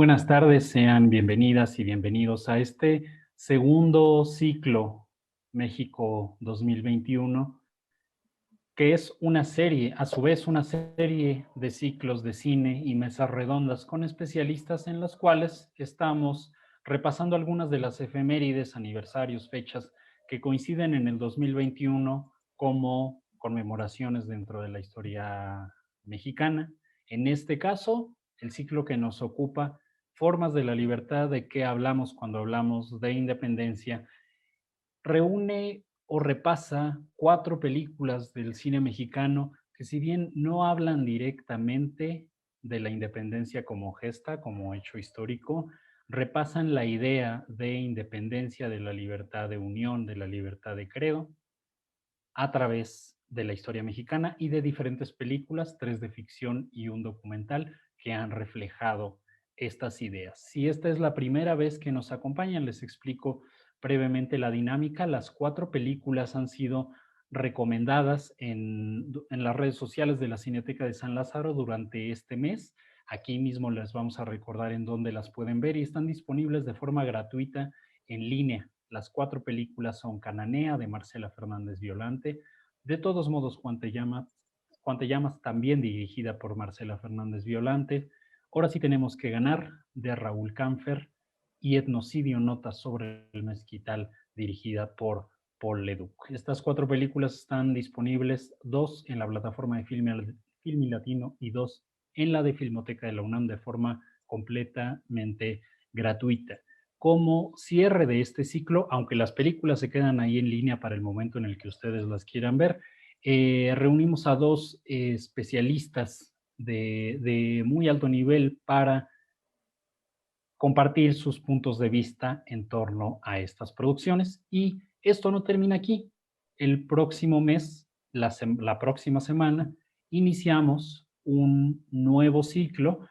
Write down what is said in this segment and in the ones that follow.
buenas tardes, sean bienvenidas y bienvenidos a este segundo ciclo México 2021, que es una serie, a su vez una serie de ciclos de cine y mesas redondas con especialistas en las cuales estamos repasando algunas de las efemérides, aniversarios, fechas que coinciden en el 2021 como conmemoraciones dentro de la historia mexicana. En este caso, el ciclo que nos ocupa, Formas de la Libertad, de qué hablamos cuando hablamos de independencia, reúne o repasa 4 películas del cine mexicano que, si bien no hablan directamente de la independencia como gesta, como hecho histórico, repasan la idea de independencia, de la libertad de unión, de la libertad de credo, a través de la historia mexicana y de diferentes películas, 3 de ficción y un documental, que han reflejado estas ideas. Si esta es la primera vez que nos acompañan, les explico brevemente la dinámica. Las 4 películas han sido recomendadas en las redes sociales de la Cineteca de San Lázaro durante este mes. Aquí mismo les vamos a recordar en dónde las pueden ver y están disponibles de forma gratuita en línea. Las 4 películas son Cananea, de Marcela Fernández Violante, De todos modos, Juan te llamas, también dirigida por Marcela Fernández Violante, Ahora sí tenemos que ganar, de Raúl Canfer, y Etnocidio, notas sobre el mezquital, dirigida por Paul Leduc. Estas 4 películas están disponibles, 2 en la plataforma de Filmi Latino y 2 en la de Filmoteca de la UNAM, de forma completamente gratuita. Como cierre de este ciclo, aunque las películas se quedan ahí en línea para el momento en el que ustedes las quieran ver, reunimos a 2 especialistas de muy alto nivel para compartir sus puntos de vista en torno a estas producciones. Y esto no termina aquí. El próximo mes, la próxima semana, iniciamos un nuevo ciclo.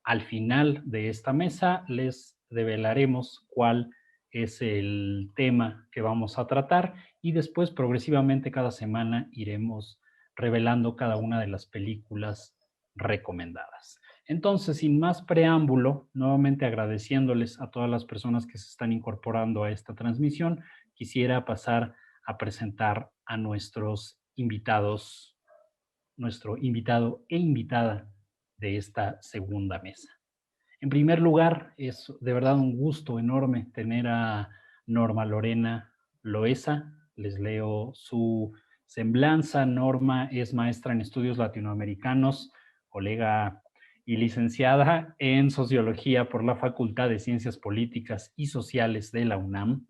Al final de esta mesa les develaremos cuál es el tema que vamos a tratar y después progresivamente cada semana iremos revelando cada una de las películas recomendadas. Entonces, sin más preámbulo, nuevamente agradeciéndoles a todas las personas que se están incorporando a esta transmisión, quisiera pasar a presentar a nuestros invitados, nuestro invitado e invitada de esta segunda mesa. En primer lugar, es de verdad un gusto enorme tener a Norma Lorena Loesa. Les leo su semblanza. Norma es maestra en estudios latinoamericanos, colega y licenciada en sociología por la Facultad de Ciencias Políticas y Sociales de la UNAM.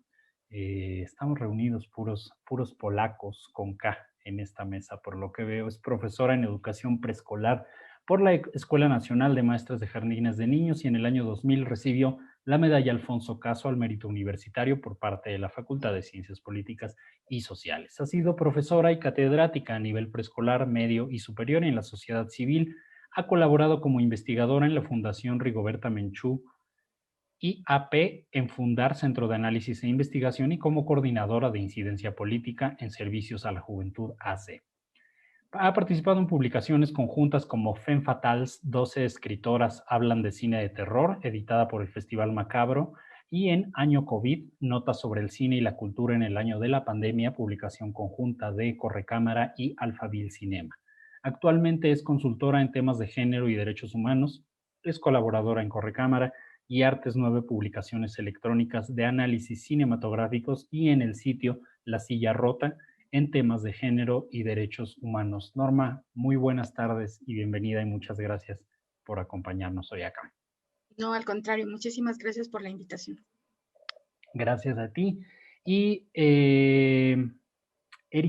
Estamos reunidos puros polacos con K en esta mesa, por lo que veo. Es profesora en educación preescolar por la Escuela Nacional de Maestras de Jardines de Niños y en el año 2000 recibió la medalla Alfonso Caso al mérito universitario por parte de la Facultad de Ciencias Políticas y Sociales. Ha sido profesora y catedrática a nivel preescolar, medio y superior en la sociedad civil. Ha colaborado como investigadora en la Fundación Rigoberta Menchú IAP en Fundar Centro de Análisis e Investigación y como coordinadora de incidencia política en Servicios a la Juventud AC. Ha participado en publicaciones conjuntas como Femme Fatales, 12 escritoras hablan de cine de terror, editada por el Festival Macabro, y en Año COVID, notas sobre el cine y la cultura en el año de la pandemia, publicación conjunta de Correcámara y Alphaville Cinema. Actualmente es consultora en temas de género y derechos humanos, es colaboradora en Correcámara y Artes 9, publicaciones electrónicas de análisis cinematográficos, y en el sitio La Silla Rota, en temas de género y derechos humanos. Norma, muy buenas tardes y bienvenida y muchas gracias por acompañarnos hoy acá. No, al contrario, muchísimas gracias por la invitación. Gracias a ti. Y Eric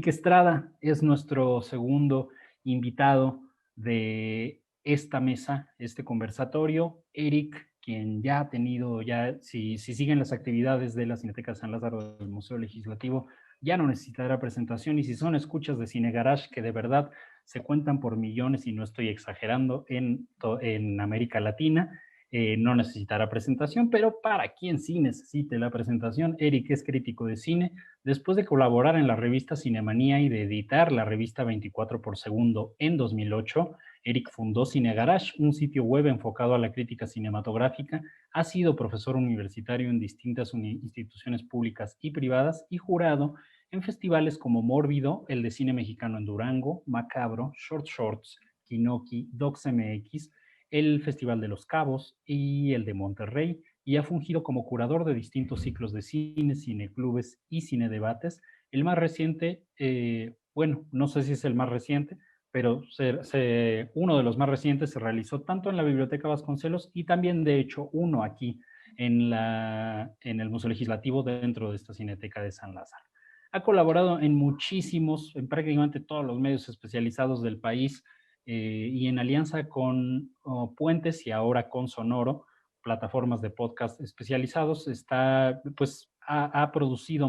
Estrada es nuestro segundo invitado de esta mesa, este conversatorio. Eric, quien ya ha tenido, si siguen las actividades de la Cineteca de San Lázaro del Museo Legislativo, ya no necesitará presentación, y si son escuchas de Cine Garage, que de verdad se cuentan por millones y no estoy exagerando en América Latina, no necesitará presentación, pero para quien sí necesite la presentación, Eric es crítico de cine. Después de colaborar en la revista Cinemanía y de editar la revista 24 por segundo en 2008, Eric fundó Cine Garage, un sitio web enfocado a la crítica cinematográfica. Ha sido profesor universitario en distintas instituciones públicas y privadas y jurado en festivales como Mórbido, el de cine mexicano en Durango, Macabro, Short Shorts, Kinoki, Docs MX, el Festival de los Cabos y el de Monterrey, y ha fungido como curador de distintos ciclos de cine, cineclubes y cinedebates. El más reciente, bueno, no sé si es el más reciente, pero uno de los más recientes se realizó tanto en la Biblioteca Vasconcelos y también, de hecho, uno aquí en el Museo Legislativo dentro de esta Cineteca de San Lázaro. Ha colaborado en prácticamente todos los medios especializados del país, y en alianza con Puentes y ahora con Sonoro, plataformas de podcast especializados, ha producido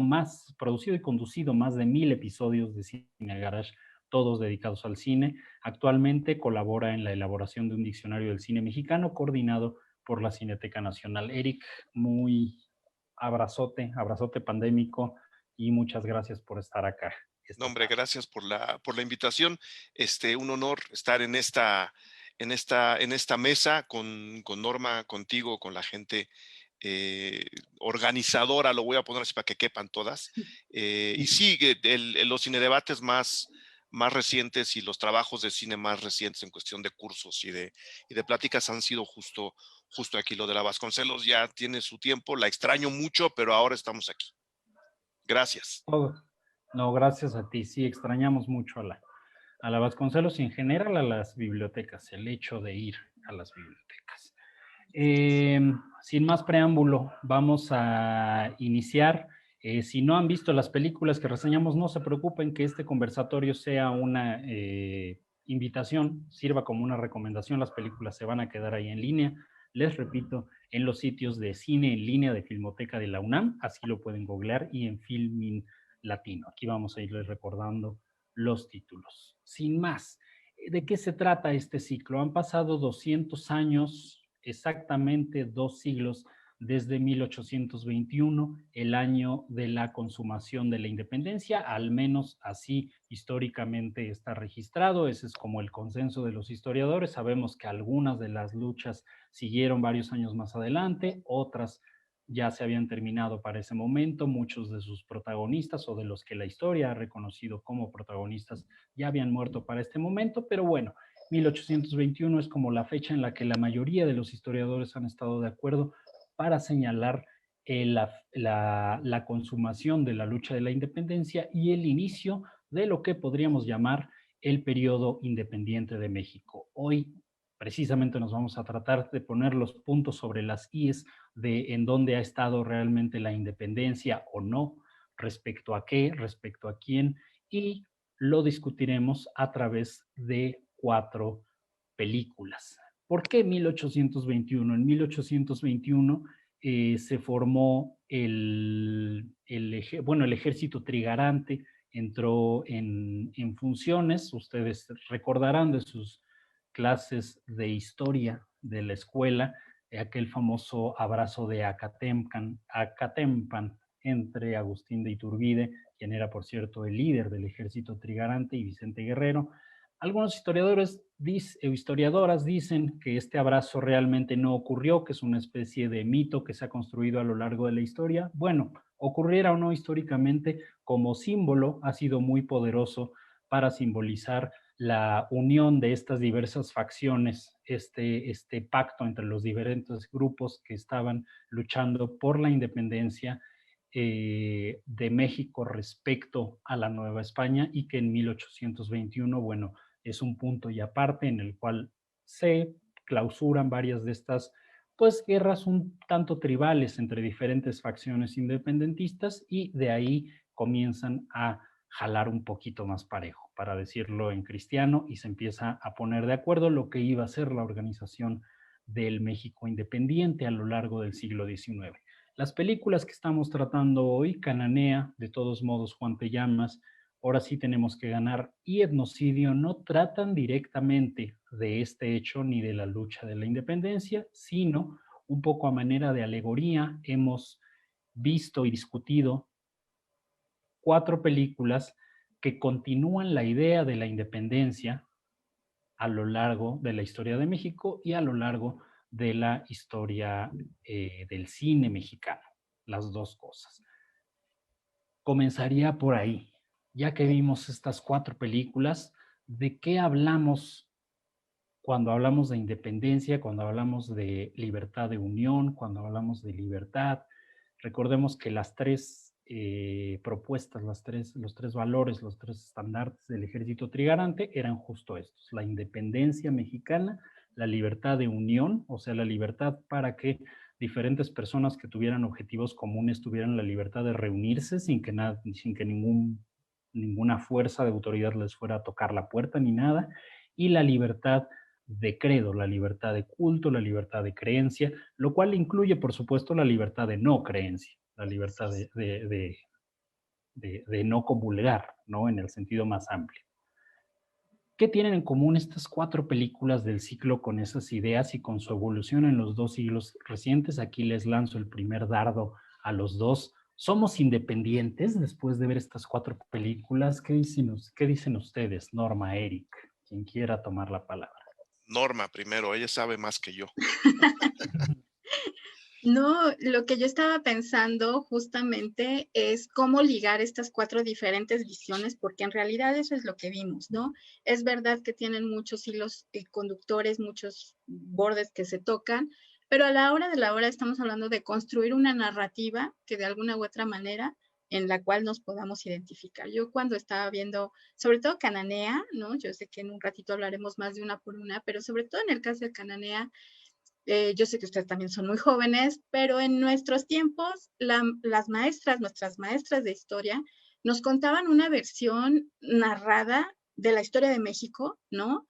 y conducido más de 1000 episodios de Cine Garage, todos dedicados al cine. Actualmente colabora en la elaboración de un diccionario del cine mexicano coordinado por la Cineteca Nacional. Eric, muy abrazote pandémico y muchas gracias por estar acá. No, hombre, gracias por la invitación. Un honor estar en esta mesa con Norma, contigo, con la gente organizadora, lo voy a poner así para que quepan todas. Y sí, los cinedebates más recientes y los trabajos de cine más recientes en cuestión de cursos y de pláticas han sido justo aquí. Lo de la Vasconcelos ya tiene su tiempo, la extraño mucho, pero ahora estamos aquí. Gracias. No, gracias a ti. Sí, extrañamos mucho a la Vasconcelos y en general a las bibliotecas, el hecho de ir a las bibliotecas. Sin más preámbulo, vamos a iniciar. Si no han visto las películas que reseñamos, no se preocupen, que este conversatorio sea una invitación, sirva como una recomendación. Las películas se van a quedar ahí en línea. Les repito, en los sitios de cine en línea de Filmoteca de la UNAM, así lo pueden googlear, y en Filmin Latino. Aquí vamos a irles recordando los títulos. Sin más, ¿de qué se trata este ciclo? Han pasado 200 años, exactamente 2 siglos, desde 1821, el año de la consumación de la independencia, al menos así históricamente está registrado. Ese es como el consenso de los historiadores. Sabemos que algunas de las luchas siguieron varios años más adelante, otras ya se habían terminado para ese momento. Muchos de sus protagonistas o de los que la historia ha reconocido como protagonistas ya habían muerto para este momento, pero bueno, 1821 es como la fecha en la que la mayoría de los historiadores han estado de acuerdo para señalar la consumación de la lucha de la independencia y el inicio de lo que podríamos llamar el periodo independiente de México. Hoy precisamente nos vamos a tratar de poner los puntos sobre las íes de en dónde ha estado realmente la independencia o no, respecto a qué, respecto a quién, y lo discutiremos a través de 4 películas. ¿Por qué 1821? En 1821 se formó el ejército trigarante, entró en funciones. Ustedes recordarán de sus clases de historia de la escuela, aquel famoso abrazo de Acatempan entre Agustín de Iturbide, quien era, por cierto, el líder del ejército trigarante, y Vicente Guerrero. Algunos historiadoras dicen que este abrazo realmente no ocurrió, que es una especie de mito que se ha construido a lo largo de la historia. Bueno, ocurriera o no históricamente, como símbolo ha sido muy poderoso para simbolizar la unión de estas diversas facciones, este pacto entre los diferentes grupos que estaban luchando por la independencia de México respecto a la Nueva España, y que en 1821, bueno, es un punto y aparte en el cual se clausuran varias de estas pues guerras un tanto tribales entre diferentes facciones independentistas, y de ahí comienzan a jalar un poquito más parejo, para decirlo en cristiano, y se empieza a poner de acuerdo lo que iba a ser la organización del México independiente a lo largo del siglo XIX. Las películas que estamos tratando hoy, Cananea, de todos modos, Juan Te Llamas, Ahora sí tenemos que ganar, y etnocidio no tratan directamente de este hecho ni de la lucha de la independencia, sino un poco a manera de alegoría. Hemos visto y discutido 4 películas que continúan la idea de la independencia a lo largo de la historia de México y a lo largo de la historia del cine mexicano, las dos cosas. Comenzaría por ahí. Ya que vimos estas 4 películas, ¿de qué hablamos cuando hablamos de independencia, cuando hablamos de libertad de unión, cuando hablamos de libertad? Recordemos que las 3 propuestas, los 3 valores, los 3 estandartes del ejército trigarante eran justo estos: la independencia mexicana, la libertad de unión, o sea, la libertad para que diferentes personas que tuvieran objetivos comunes tuvieran la libertad de reunirse sin que ninguna fuerza de autoridad les fuera a tocar la puerta ni nada, y la libertad de credo, la libertad de culto, la libertad de creencia, lo cual incluye, por supuesto, la libertad de no creencia, la libertad de no comulgar, ¿no? En el sentido más amplio. ¿Qué tienen en común estas 4 películas del ciclo con esas ideas y con su evolución en los 2 siglos recientes? Aquí les lanzo el primer dardo a los dos. ¿Somos independientes después de ver estas 4 películas? ¿Qué dicen ustedes, Norma, Eric? Quien quiera tomar la palabra. Norma primero, ella sabe más que yo. No, lo que yo estaba pensando justamente es cómo ligar estas 4 diferentes visiones, porque en realidad eso es lo que vimos, ¿no? Es verdad que tienen muchos hilos conductores, muchos bordes que se tocan, pero a la hora de la hora estamos hablando de construir una narrativa que de alguna u otra manera en la cual nos podamos identificar. Yo cuando estaba viendo, sobre todo Cananea, ¿no? Yo sé que en un ratito hablaremos más de una por una, pero sobre todo en el caso de Cananea, yo sé que ustedes también son muy jóvenes, pero en nuestros tiempos, nuestras maestras de historia, nos contaban una versión narrada de la historia de México, ¿no?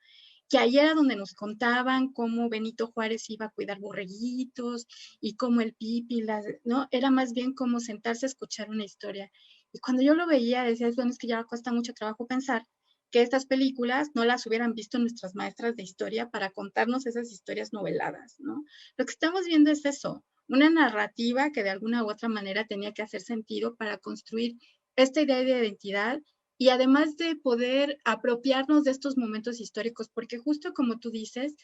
Que ahí era donde nos contaban cómo Benito Juárez iba a cuidar borreguitos y cómo el Pipi, ¿no? Era más bien como sentarse a escuchar una historia. Y cuando yo lo veía, decía, bueno, es que ya cuesta mucho trabajo pensar que estas películas no las hubieran visto nuestras maestras de historia para contarnos esas historias noveladas, ¿no? Lo que estamos viendo es eso, una narrativa que de alguna u otra manera tenía que hacer sentido para construir esta idea de identidad y además de poder apropiarnos de estos momentos históricos, porque justo como tú dices,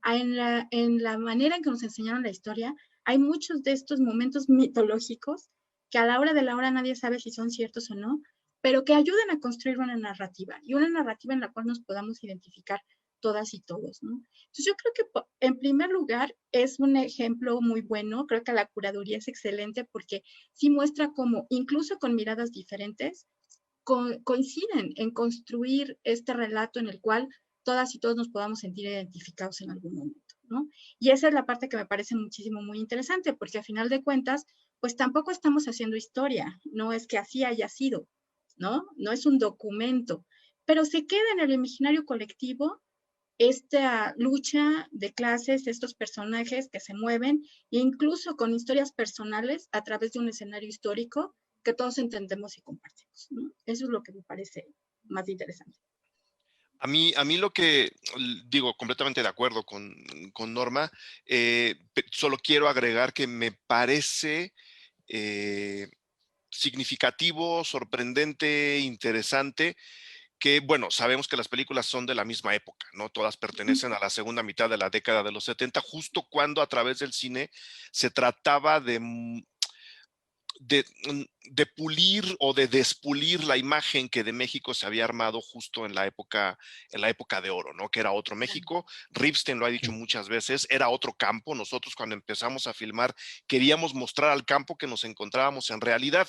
en la manera en que nos enseñaron la historia, hay muchos de estos momentos mitológicos que a la hora de la hora nadie sabe si son ciertos o no, pero que ayuden a construir una narrativa y una narrativa en la cual nos podamos identificar todas y todos, ¿no? Entonces yo creo que en primer lugar es un ejemplo muy bueno, creo que la curaduría es excelente porque sí muestra cómo incluso con miradas diferentes coinciden en construir este relato en el cual todas y todos nos podamos sentir identificados en algún momento, ¿no? Y esa es la parte que me parece muchísimo, muy interesante, porque a final de cuentas, pues tampoco estamos haciendo historia, no es que así haya sido, ¿no? No es un documento, pero se queda en el imaginario colectivo esta lucha de clases, estos personajes que se mueven, e incluso con historias personales a través de un escenario histórico que todos entendemos y compartimos, ¿no? Eso es lo que me parece más interesante. A mí lo que digo, completamente de acuerdo con Norma, solo quiero agregar que me parece significativo, sorprendente, interesante, que, bueno, sabemos que las películas son de la misma época, ¿no? Todas pertenecen a la segunda mitad de la década de los 70, justo cuando a través del cine se trataba de pulir o de despulir la imagen que de México se había armado justo en la época de oro, ¿no? Que era otro México. Ripstein lo ha dicho muchas veces, era otro campo. Nosotros cuando empezamos a filmar queríamos mostrar al campo que nos encontrábamos en realidad.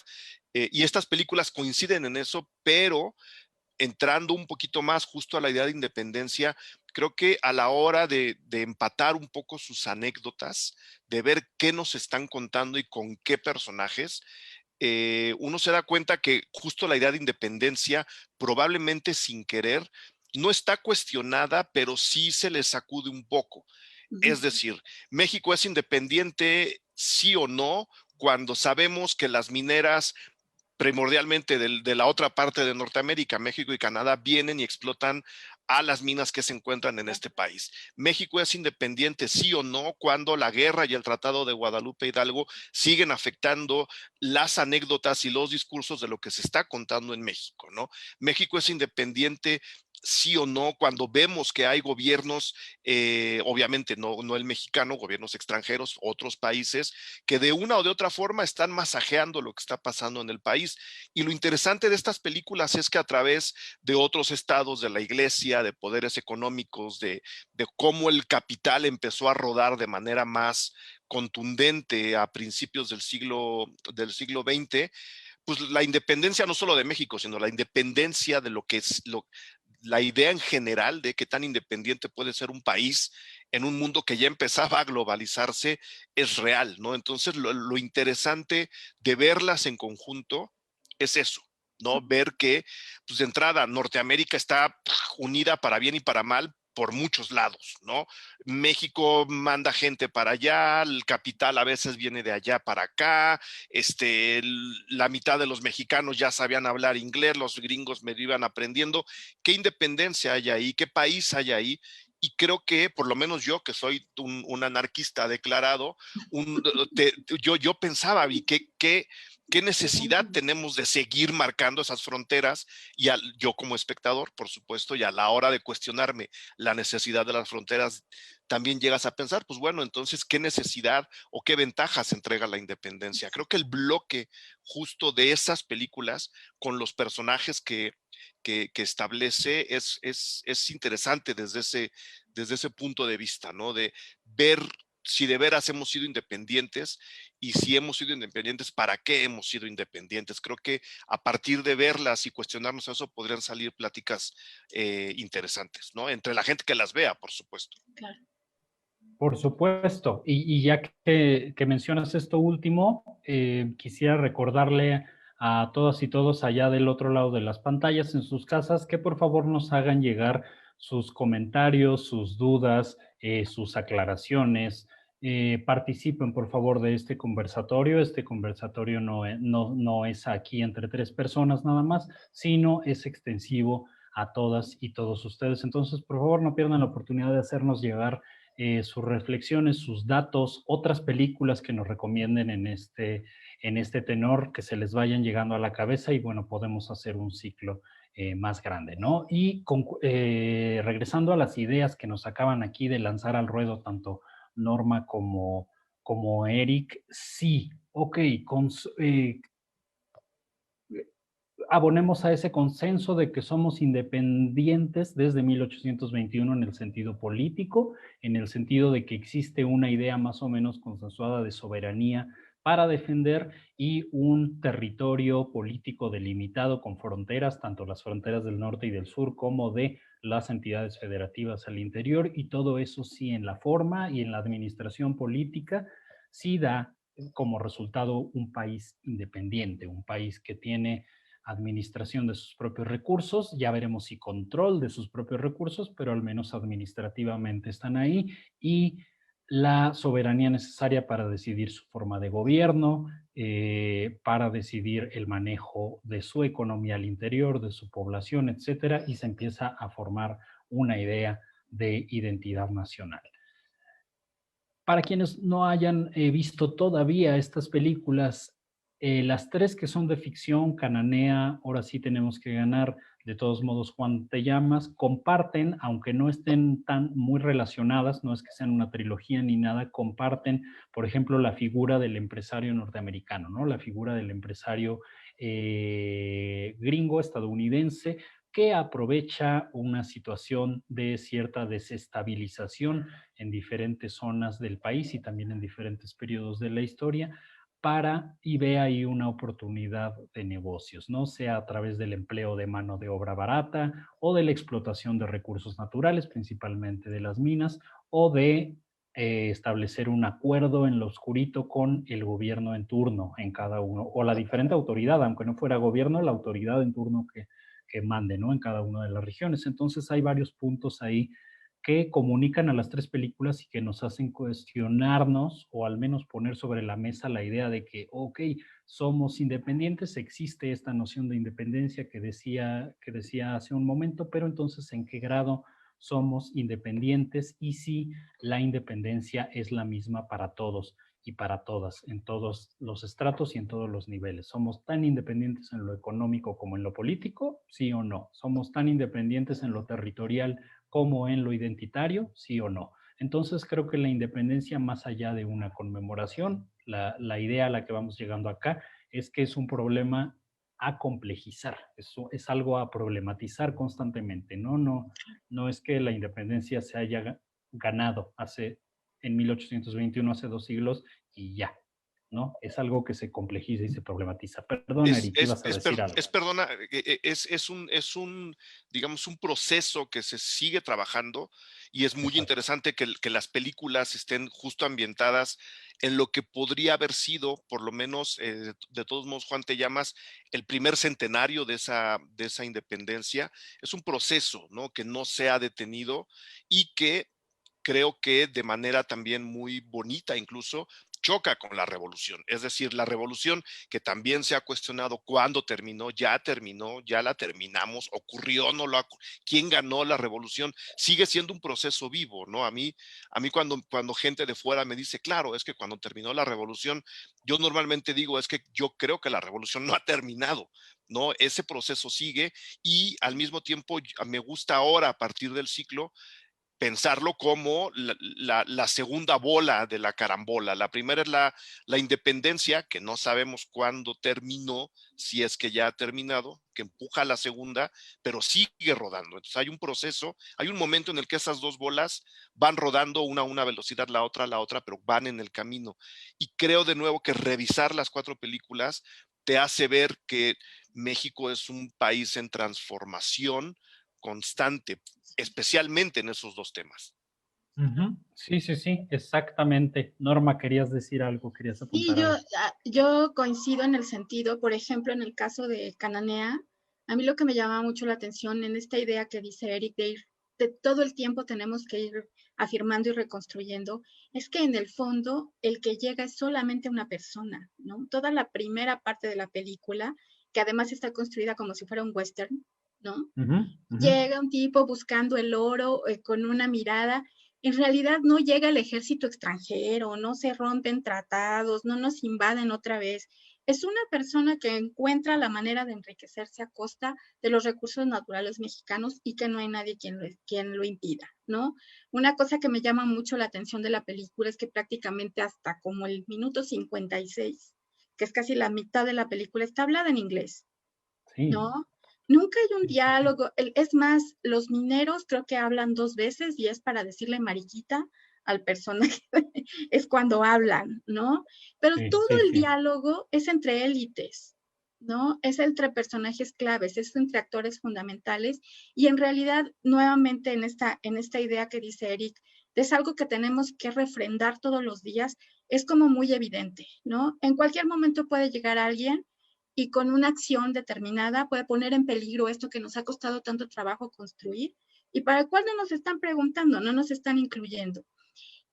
Y estas películas coinciden en eso, pero entrando un poquito más justo a la idea de independencia, creo que a la hora de empatar un poco sus anécdotas, de ver qué nos están contando y con qué personajes, uno se da cuenta que justo la idea de independencia, probablemente sin querer, no está cuestionada, pero sí se le sacude un poco. Es decir, México es independiente, sí o no, cuando sabemos que las mineras primordialmente de la otra parte de Norteamérica, México y Canadá, vienen y explotan a las minas que se encuentran en este país. México es independiente, sí o no, cuando la guerra y el Tratado de Guadalupe Hidalgo siguen afectando las anécdotas y los discursos de lo que se está contando en México, ¿no? México es independiente sí o no, cuando vemos que hay gobiernos, obviamente no el mexicano, gobiernos extranjeros, otros países, que de una o de otra forma están masajeando lo que está pasando en el país. Y lo interesante de estas películas es que a través de otros estados, de la iglesia, de poderes económicos, de cómo el capital empezó a rodar de manera más contundente a principios del siglo XX, pues la independencia no solo de México, sino la independencia de lo que es la idea en general de qué tan independiente puede ser un país en un mundo que ya empezaba a globalizarse es real, ¿no? Entonces, lo interesante de verlas en conjunto es eso, ¿no? Ver que, pues de entrada, Norteamérica está unida para bien y para mal por muchos lados, ¿no? México manda gente para allá, el capital a veces viene de allá para acá, la mitad de los mexicanos ya sabían hablar inglés, los gringos me iban aprendiendo. ¿Qué independencia hay ahí? ¿Qué país hay ahí? Y creo que, por lo menos yo, que soy un anarquista declarado, yo pensaba, vi, ¿qué necesidad tenemos de seguir marcando esas fronteras? Y yo como espectador, por supuesto, y a la hora de cuestionarme la necesidad de las fronteras, también llegas a pensar, pues bueno, entonces, ¿qué necesidad o qué ventajas entrega la independencia? Creo que el bloque justo de esas películas con los personajes que establece es interesante desde ese punto de vista, ¿no? De ver si de veras hemos sido independientes y si hemos sido independientes, ¿para qué hemos sido independientes? Creo que a partir de verlas y cuestionarnos eso podrían salir pláticas interesantes, ¿no? Entre la gente que las vea, por supuesto. Claro. Por supuesto. Y ya que mencionas esto último, quisiera recordarle a todas y todos allá del otro lado de las pantallas en sus casas que por favor nos hagan llegar sus comentarios, sus dudas, sus aclaraciones. Participen por favor de este conversatorio. Este conversatorio no es aquí entre tres personas nada más, sino es extensivo a todas y todos ustedes. Entonces, por favor, no pierdan la oportunidad de hacernos llegar sus reflexiones, sus datos, otras películas que nos recomienden en este tenor, que se les vayan llegando a la cabeza y bueno, podemos hacer un ciclo más grande, ¿no? Y regresando a las ideas que nos acaban aquí de lanzar al ruedo, tanto Norma como Eric, sí, ok, abonemos a ese consenso de que somos independientes desde 1821 en el sentido político, en el sentido de que existe una idea más o menos consensuada de soberanía para defender y un territorio político delimitado con fronteras, tanto las fronteras del norte y del sur como de las entidades federativas al interior, y todo eso sí en la forma y en la administración política sí da como resultado un país independiente, un país que tiene administración de sus propios recursos, ya veremos si control de sus propios recursos, pero al menos administrativamente están ahí, y la soberanía necesaria para decidir su forma de gobierno, para decidir el manejo de su economía al interior, de su población, etcétera, y se empieza a formar una idea de identidad nacional. Para quienes no hayan visto todavía estas películas, las tres que son de ficción, Cananea, Ahora sí tenemos que ganar, de todos modos, Juan te llamas, comparten, aunque no estén tan muy relacionadas, no es que sean una trilogía ni nada, comparten, por ejemplo, la figura del empresario norteamericano, ¿no? La figura del empresario gringo, estadounidense, que aprovecha una situación de cierta desestabilización en diferentes zonas del país y también en diferentes periodos de la historia y ve ahí una oportunidad de negocios, ¿no? Sea a través del empleo de mano de obra barata o de la explotación de recursos naturales, principalmente de las minas, o de establecer un acuerdo en lo oscurito con el gobierno en turno en cada uno, o la diferente autoridad, aunque no fuera gobierno, la autoridad en turno que mande, ¿no? En cada una de las regiones. Entonces hay varios puntos ahí que comunican a las tres películas y que nos hacen cuestionarnos o al menos poner sobre la mesa la idea de que, ok, somos independientes, existe esta noción de independencia que decía hace un momento, pero entonces, ¿en qué grado somos independientes y si la independencia es la misma para todos y para todas, en todos los estratos y en todos los niveles? ¿Somos tan independientes en lo económico como en lo político? ¿Sí o no? ¿Somos tan independientes en lo territorial como en lo identitario? ¿Sí o no? Entonces creo que la independencia, más allá de una conmemoración, la idea a la que vamos llegando acá es que es un problema a complejizar, es algo a problematizar constantemente, ¿no? No es que la independencia se haya ganado en 1821, hace 2 siglos, y ya, ¿no? Es algo que se complejiza y se problematiza. Perdón, Eric, ibas a decir algo. Perdona, digamos, un proceso que se sigue trabajando y es muy interesante que las películas estén justo ambientadas en lo que podría haber sido, por lo menos, de todos modos, Juan, te llamas el primer centenario de esa independencia. Es un proceso, ¿no? Que no se ha detenido y que creo que de manera también muy bonita incluso choca con la revolución. Es decir, la revolución que también se ha cuestionado cuándo terminó, ya la terminamos, ocurrió, no lo quién ganó la revolución, sigue siendo un proceso vivo, ¿no? A mí cuando gente de fuera me dice, claro, es que cuando terminó la revolución, yo normalmente digo, es que yo creo que la revolución no ha terminado, ¿no? Ese proceso sigue y al mismo tiempo me gusta ahora, a partir del ciclo, pensarlo como la segunda bola de la carambola. La primera es la independencia, que no sabemos cuándo terminó, si es que ya ha terminado, que empuja a la segunda, pero sigue rodando. Entonces hay un proceso, hay un momento en el que esas dos bolas van rodando una a una velocidad, la otra, pero van en el camino. Y creo de nuevo que revisar las 4 películas te hace ver que México es un país en transformación constante, especialmente en esos 2 temas. Sí, exactamente. Norma, querías decir algo, querías Sí, apuntar algo. yo coincido en el sentido, por ejemplo, en el caso de Cananea, a mí lo que me llama mucho la atención en esta idea que dice Eric de todo el tiempo tenemos que ir afirmando y reconstruyendo, es que en el fondo el que llega es solamente una persona, ¿no? Toda la primera parte de la película, que además está construida como si fuera un western, ¿no? Llega un tipo buscando el oro con una mirada. En realidad no llega el ejército extranjero, no se rompen tratados, no nos invaden otra vez. Es una persona que encuentra la manera de enriquecerse a costa de los recursos naturales mexicanos y que no hay nadie quien lo impida, ¿no? Una cosa que me llama mucho la atención de la película es que prácticamente hasta como el minuto 56, que es casi la mitad de la película, está hablada en inglés, Sí. ¿no? Nunca hay un diálogo. Es más, los mineros creo que hablan 2 veces y es para decirle mariquita al personaje, es cuando hablan, ¿no? Pero todo el diálogo es entre élites, ¿no? Es entre personajes claves, es entre actores fundamentales y en realidad, nuevamente en esta idea que dice Eric, es algo que tenemos que refrendar todos los días, es como muy evidente, ¿no? En cualquier momento puede llegar alguien y con una acción determinada puede poner en peligro esto que nos ha costado tanto trabajo construir y para el cual no nos están preguntando, no nos están incluyendo.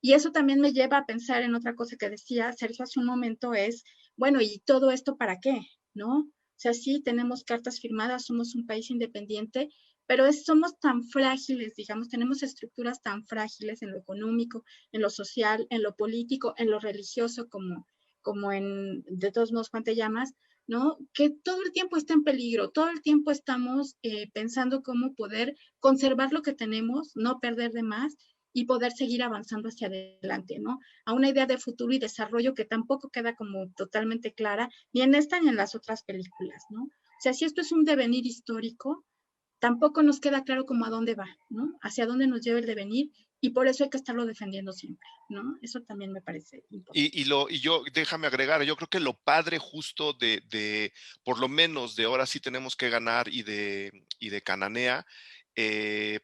Y eso también me lleva a pensar en otra cosa que decía Sergio hace un momento, es, bueno, ¿y todo esto para qué? ¿No? O sea, sí, tenemos cartas firmadas, somos un país independiente, pero somos tan frágiles, digamos, tenemos estructuras tan frágiles en lo económico, en lo social, en lo político, en lo religioso, como de todos modos, Juan te llamas, ¿no? Que todo el tiempo está en peligro, todo el tiempo estamos pensando cómo poder conservar lo que tenemos, no perder de más y poder seguir avanzando hacia adelante, ¿no? A una idea de futuro y desarrollo que tampoco queda como totalmente clara, ni en esta ni en las otras películas, ¿no? O sea, si esto es un devenir histórico, tampoco nos queda claro cómo a dónde va, ¿no? Hacia dónde nos lleva el devenir y por eso hay que estarlo defendiendo siempre, ¿no? Eso también me parece importante. Y yo, déjame agregar, yo creo que lo padre justo por lo menos de ahora sí tenemos que ganar y de Cananea,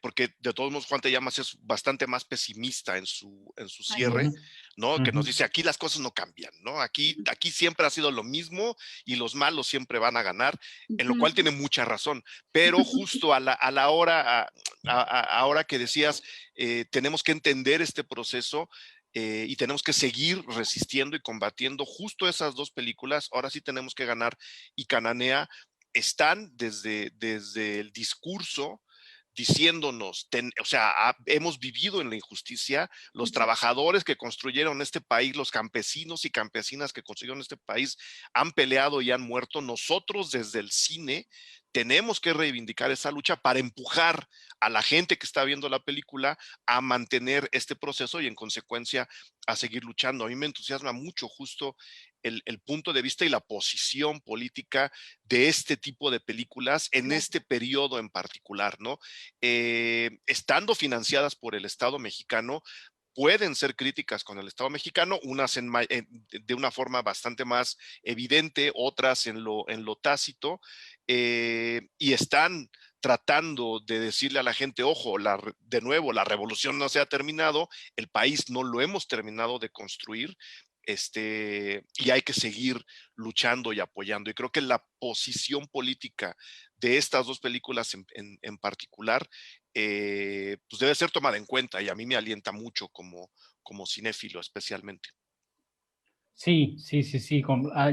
porque de todos modos Juan Te Llamas es bastante más pesimista en su cierre, ¿no? Que nos dice, aquí las cosas no cambian, ¿no? Aquí siempre ha sido lo mismo y los malos siempre van a ganar, en lo cual tiene mucha razón, pero justo a la hora, ahora que decías, tenemos que entender este proceso. y tenemos que seguir resistiendo y combatiendo justo esas dos películas. Ahora sí tenemos que ganar, y Cananea están desde el discurso diciéndonos, o sea, hemos vivido en la injusticia, los trabajadores que construyeron este país, los campesinos y campesinas que construyeron este país han peleado y han muerto. Nosotros desde el cine tenemos que reivindicar esa lucha para empujar a la gente que está viendo la película a mantener este proceso y en consecuencia a seguir luchando. A mí me entusiasma mucho justo el punto de vista y la posición política de este tipo de películas en este periodo en particular, ¿no? Estando financiadas por el Estado mexicano, pueden ser críticas con el Estado mexicano, unas de una forma bastante más evidente, otras en lo tácito, y están tratando de decirle a la gente, ojo, de nuevo, la revolución no se ha terminado, el país no lo hemos terminado de construir, y hay que seguir luchando y apoyando. Y creo que la posición política de estas dos películas en particular, pues debe ser tomada en cuenta, y a mí me alienta mucho como cinéfilo especialmente. Sí, sí, sí, sí.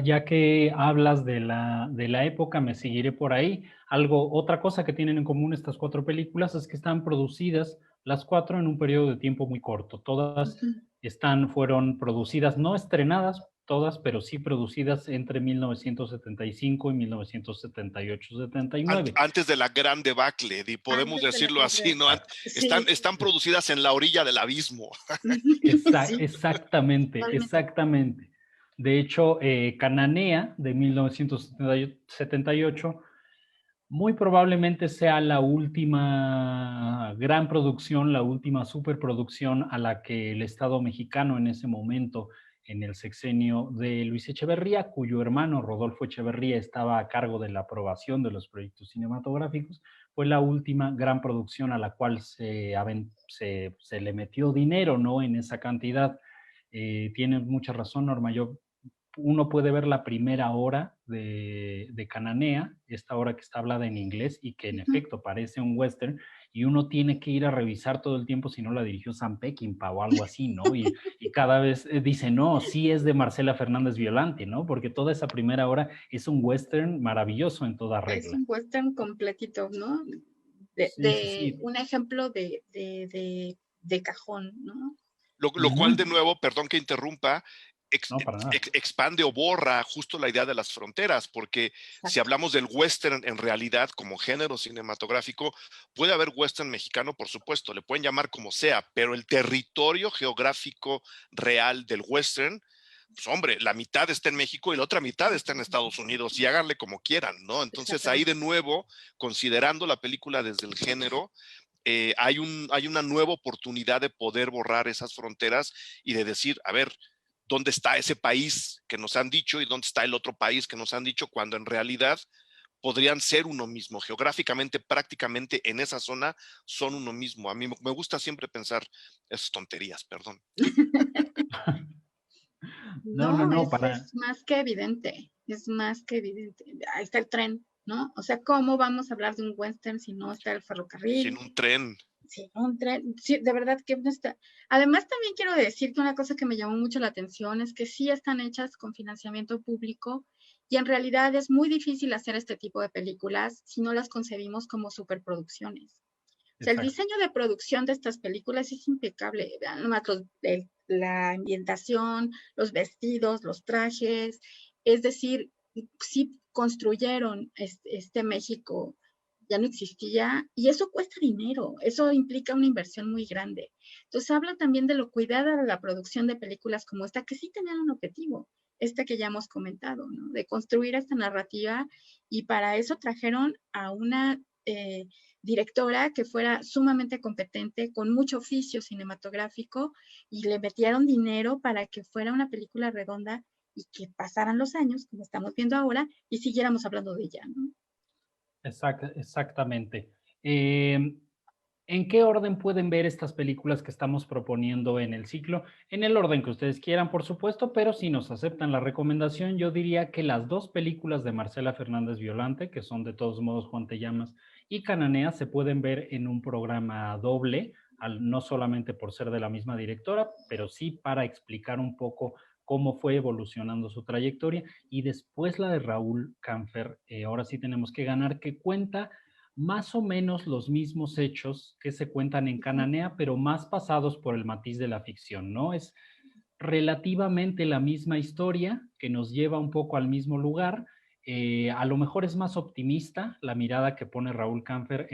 Ya que hablas de la época, me seguiré por ahí. Otra cosa que tienen en común estas cuatro películas es que están producidas las cuatro en un periodo de tiempo muy corto. Todas fueron producidas, no estrenadas todas, pero sí producidas entre 1975 y 1978-79. Antes de la gran debacle, podemos decirlo así, ¿no? Están producidas en la orilla del abismo. Exactamente, exactamente. De hecho, Cananea, de 1978, muy probablemente sea la última gran producción, la última superproducción a la que el Estado mexicano en ese momento, en el sexenio de Luis Echeverría, cuyo hermano Rodolfo Echeverría estaba a cargo de la aprobación de los proyectos cinematográficos, fue la última gran producción a la cual se le metió dinero, ¿no? En esa cantidad. Tienes mucha razón, Norma. Uno puede ver la primera hora de Cananea, esta hora que está hablada en inglés y que en efecto parece un western, y uno tiene que ir a revisar todo el tiempo si no la dirigió Sam Peckinpah o algo así, ¿no? Y cada vez dice, no, sí es de Marcela Fernández Violante, ¿no? Porque toda esa primera hora es un western maravilloso en toda regla. Es un western completito, ¿no? Sí. Un ejemplo de cajón, ¿no? Lo cual, de nuevo, perdón que interrumpa, expande o borra justo la idea de las fronteras, porque si hablamos del western en realidad como género cinematográfico, puede haber western mexicano, por supuesto, le pueden llamar como sea, pero el territorio geográfico real del western, pues hombre, la mitad está en México y la otra mitad está en Estados Unidos, y háganle como quieran, ¿no? Entonces ahí de nuevo, considerando la película desde el género, hay una nueva oportunidad de poder borrar esas fronteras y de decir, a ver, ¿dónde está ese país que nos han dicho y dónde está el otro país que nos han dicho, cuando en realidad podrían ser uno mismo? Geográficamente, prácticamente en esa zona son uno mismo. A mí me gusta siempre pensar esas tonterías, perdón. Es más que evidente, es más que evidente. Ahí está el tren, ¿no? O sea, ¿cómo vamos a hablar de un western si no está el ferrocarril? Sin un tren. Sin un tren, sí, de verdad que no está. Además, también quiero decir que una cosa que me llamó mucho la atención es que sí están hechas con financiamiento público, y en realidad es muy difícil hacer este tipo de películas si no las concebimos como superproducciones. O sea, el diseño de producción de estas películas es impecable. Vean nomás la ambientación, los vestidos, los trajes. Es decir, sí construyeron este México, ya no existía, y eso cuesta dinero, eso implica una inversión muy grande. Entonces habla también de lo cuidada de la producción de películas como esta, que sí tenían un objetivo, que ya hemos comentado, ¿no? De construir esta narrativa, y para eso trajeron a una directora que fuera sumamente competente, con mucho oficio cinematográfico, y le metieron dinero para que fuera una película redonda y que pasaran los años, como estamos viendo ahora, y siguiéramos hablando de ella, ¿no? Exactamente. ¿En qué orden pueden ver estas películas que estamos proponiendo en el ciclo? En el orden que ustedes quieran, por supuesto, pero si nos aceptan la recomendación, yo diría que las dos películas de Marcela Fernández Violante, que son de todos modos Juan Te Llamas y Cananea, se pueden ver en un programa doble, no solamente por ser de la misma directora, pero sí para explicar un poco cómo fue evolucionando su trayectoria. Y después la de Raúl Canfer, Ahora sí tenemos que ganar, que cuenta más o menos los mismos hechos que se cuentan en Cananea, pero más pasados por el matiz de la ficción, ¿no? Es relativamente la misma historia que nos lleva un poco al mismo lugar. A lo mejor es más optimista la mirada que pone Raúl Canfer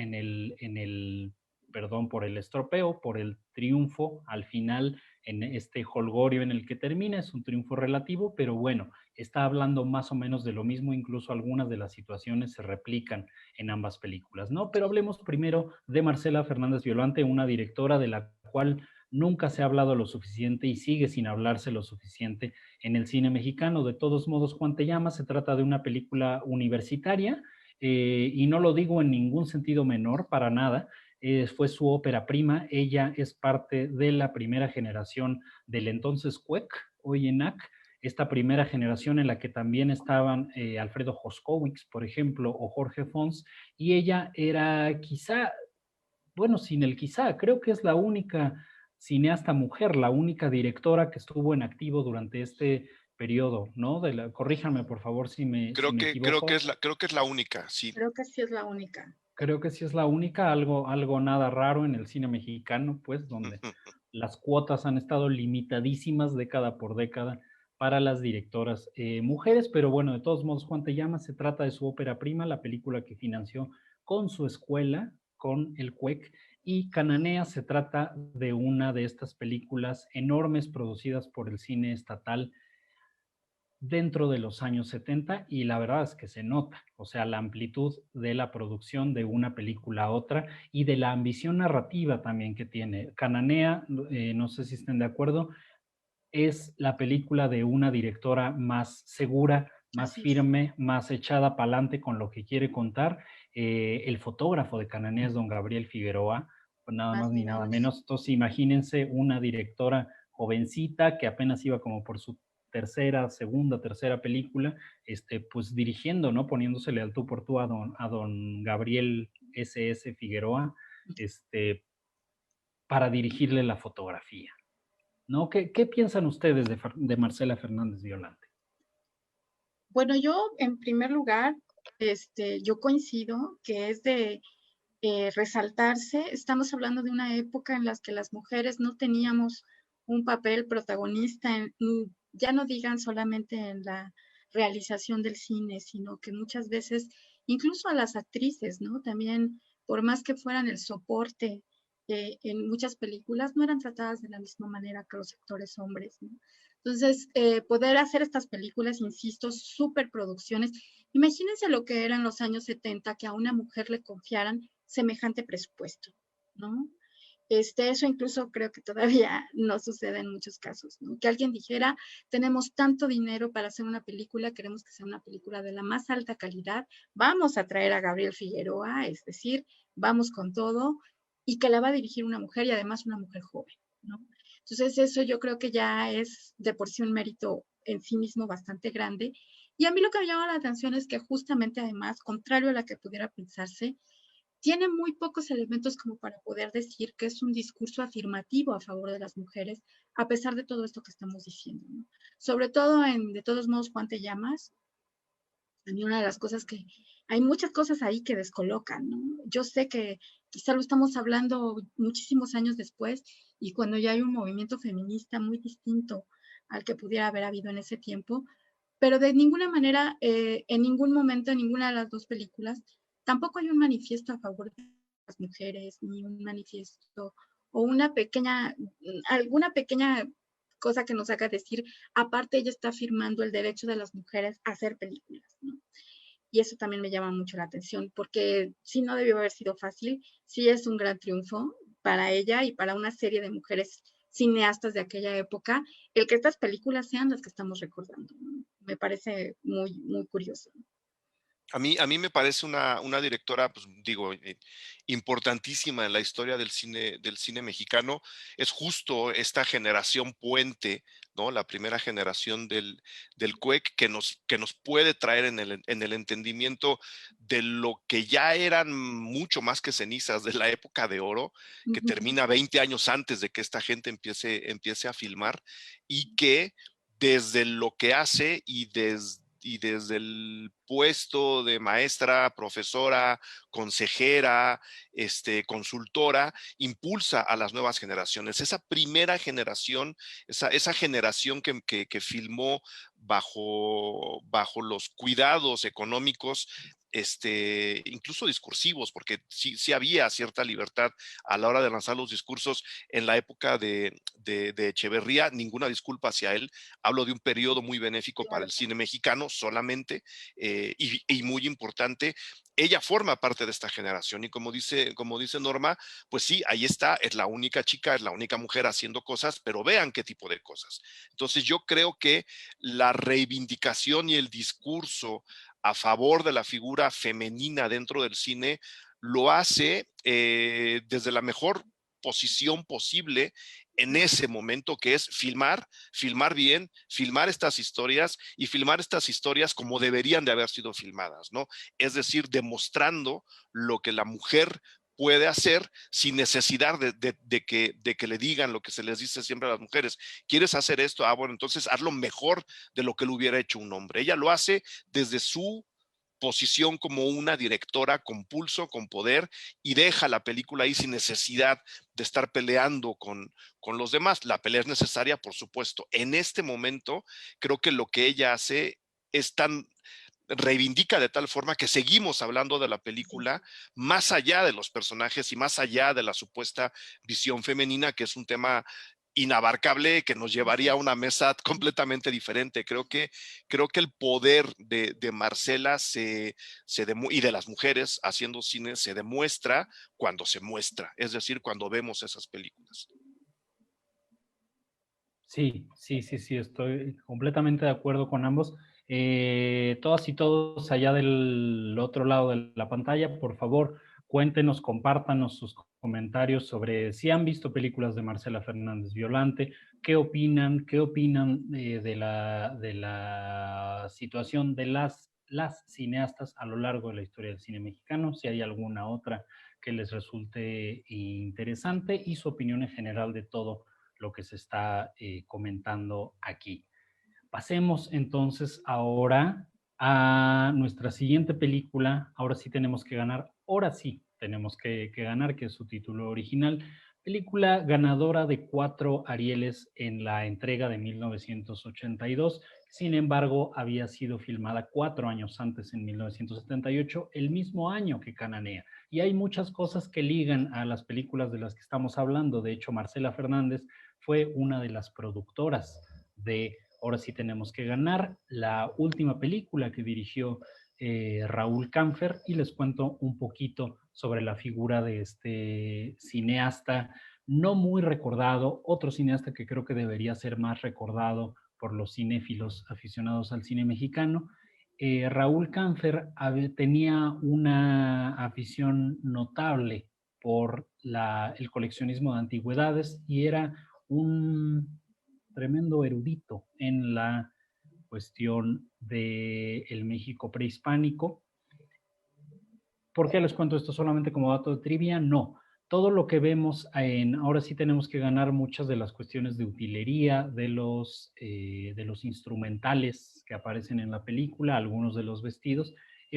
perdón por el estropeo, por el triunfo al final en este holgorio en el que termina. Es un triunfo relativo, pero bueno, está hablando más o menos de lo mismo, incluso algunas de las situaciones se replican en ambas películas, ¿no? Pero hablemos primero de Marcela Fernández Violante, una directora de la cual nunca se ha hablado lo suficiente y sigue sin hablarse lo suficiente en el cine mexicano. De todos modos, Juan Te Llama se trata de una película universitaria, y no lo digo en ningún sentido menor, para nada. Fue su ópera prima. Ella es parte de la primera generación del entonces CUEC, hoy ENAC, esta primera generación en la que también estaban Alfredo Hoskowitz, por ejemplo, o Jorge Fons, y ella era quizá, bueno, sin el quizá, creo que es la única cineasta mujer, la única directora que estuvo en activo durante este periodo, ¿no? Corríjanme, por favor, si me equivoco. Creo que es la única, sí. Creo que sí es la única. Creo que sí es la única, algo nada raro en el cine mexicano, pues, donde las cuotas han estado limitadísimas década por década para las directoras mujeres, pero bueno, de todos modos, Juan Te Llama se trata de su ópera prima, la película que financió con su escuela, con el CUEC, y Cananea se trata de una de estas películas enormes producidas por el cine estatal dentro de los años 70, y la verdad es que se nota, o sea, la amplitud de la producción de una película a otra y de la ambición narrativa también que tiene. Cananea, no sé si estén de acuerdo, es la película de una directora más segura, más Así es. firme, más echada para adelante con lo que quiere contar. El fotógrafo de Cananea es don Gabriel Figueroa, pues nada Más más ni ni nada menos. menos. Entonces, imagínense una directora jovencita que apenas iba como por su segunda, tercera película, pues dirigiendo, ¿no? Poniéndosele al tú por tú a don Gabriel S.S. Figueroa, para dirigirle la fotografía, ¿no? ¿Qué piensan ustedes de Marcela Fernández Violante? Bueno, yo en primer lugar, yo coincido que es de resaltarse. Estamos hablando de una época en la que las mujeres no teníamos un papel protagonista, ya no digan solamente en la realización del cine, sino que muchas veces, incluso a las actrices, ¿no? También, por más que fueran el soporte en muchas películas, no eran tratadas de la misma manera que los actores hombres, ¿no? Entonces, poder hacer estas películas, insisto, superproducciones. Imagínense lo que era en los años 70, que a una mujer le confiaran semejante presupuesto, ¿no? Eso incluso creo que todavía no sucede en muchos casos, ¿no? Que alguien dijera, tenemos tanto dinero para hacer una película, queremos que sea una película de la más alta calidad, vamos a traer a Gabriel Figueroa, es decir, vamos con todo, y que la va a dirigir una mujer y además una mujer joven, ¿no? Entonces eso yo creo que ya es de por sí un mérito en sí mismo bastante grande. Y a mí lo que me llama la atención es que justamente además, contrario a la que pudiera pensarse, tiene muy pocos elementos como para poder decir que es un discurso afirmativo a favor de las mujeres, a pesar de todo esto que estamos diciendo, ¿no? Sobre todo de todos modos, Juan Te Llamas, a mí una de las cosas que, hay muchas cosas ahí que descolocan, ¿no? Yo sé que quizá lo estamos hablando muchísimos años después y cuando ya hay un movimiento feminista muy distinto al que pudiera haber habido en ese tiempo, pero de ninguna manera, en ningún momento, en ninguna de las dos películas, tampoco hay un manifiesto a favor de las mujeres, ni un manifiesto o alguna pequeña cosa que nos haga decir, aparte ella está afirmando el derecho de las mujeres a hacer películas, ¿no? Y eso también me llama mucho la atención, porque sí no debió haber sido fácil, sí es un gran triunfo para ella y para una serie de mujeres cineastas de aquella época, el que estas películas sean las que estamos recordando, ¿no? Me parece muy, muy curioso. A mí me parece una directora, pues digo, importantísima en la historia del cine mexicano. Es justo esta generación puente, ¿no? La primera generación del CUEC que nos puede traer en el entendimiento de lo que ya eran mucho más que cenizas de la época de oro, que Ujú. termina 20 años antes de que esta gente empiece a filmar, y que desde lo que hace y desde el puesto de maestra, profesora, consejera, consultora, impulsa a las nuevas generaciones. Esa primera generación, esa generación que filmó bajo los cuidados económicos, incluso discursivos, porque sí había cierta libertad a la hora de lanzar los discursos en la época de Echeverría. Ninguna disculpa hacia él. Hablo de un periodo muy benéfico para Claro. el cine mexicano solamente, y muy importante. Ella forma parte de esta generación y como dice Norma, pues sí, ahí está, es la única chica, es la única mujer haciendo cosas, pero vean qué tipo de cosas. Entonces yo creo que la reivindicación y el discurso a favor de la figura femenina dentro del cine lo hace desde la mejor posición posible en ese momento, que es filmar bien, filmar estas historias y filmar estas historias como deberían de haber sido filmadas, ¿no? Es decir, demostrando lo que la mujer puede hacer sin necesidad de que le digan lo que se les dice siempre a las mujeres. ¿Quieres hacer esto? Ah, bueno, entonces hazlo mejor de lo que lo hubiera hecho un hombre. Ella lo hace desde su posición como una directora con pulso, con poder, y deja la película ahí sin necesidad de estar peleando con los demás. La pelea es necesaria, por supuesto. En este momento, creo que lo que ella hace es tan reivindica de tal forma que seguimos hablando de la Sí. película más allá de los personajes y más allá de la supuesta visión femenina, que es un tema inabarcable que nos llevaría a una mesa completamente diferente. Creo que el poder de Marcela y de las mujeres haciendo cine se demuestra cuando se muestra, es decir, cuando vemos esas películas. Sí, sí, sí, sí, estoy completamente de acuerdo con ambos. Todas y todos allá del otro lado de la pantalla, por favor, cuéntenos, compártanos sus comentarios sobre si han visto películas de Marcela Fernández Violante, qué opinan de la situación de las cineastas a lo largo de la historia del cine mexicano, si hay alguna otra que les resulte interesante y su opinión en general de todo lo que se está comentando aquí. Pasemos entonces ahora a nuestra siguiente película. Ahora sí tenemos que ganar, ahora sí tenemos que ganar, que es su título original. Película ganadora de 4 Arieles en la entrega de 1982. Sin embargo, había sido filmada 4 años antes, en 1978, el mismo año que Cananea. Y hay muchas cosas que ligan a las películas de las que estamos hablando. De hecho, Marcela Fernández fue una de las productoras de Ahora sí tenemos que ganar, la última película que dirigió Raúl Canfer, y les cuento un poquito sobre la figura de este cineasta no muy recordado, otro cineasta que creo que debería ser más recordado por los cinéfilos aficionados al cine mexicano. Raúl Canfer tenía una afición notable por el coleccionismo de antigüedades y era un tremendo erudito en la cuestión del México prehispánico. ¿Por qué les cuento esto solamente como dato de trivia? No. Todo lo que vemos ahora sí tenemos que ganar muchas de las cuestiones de utilería, de los instrumentales que aparecen en la película, algunos de los vestidos,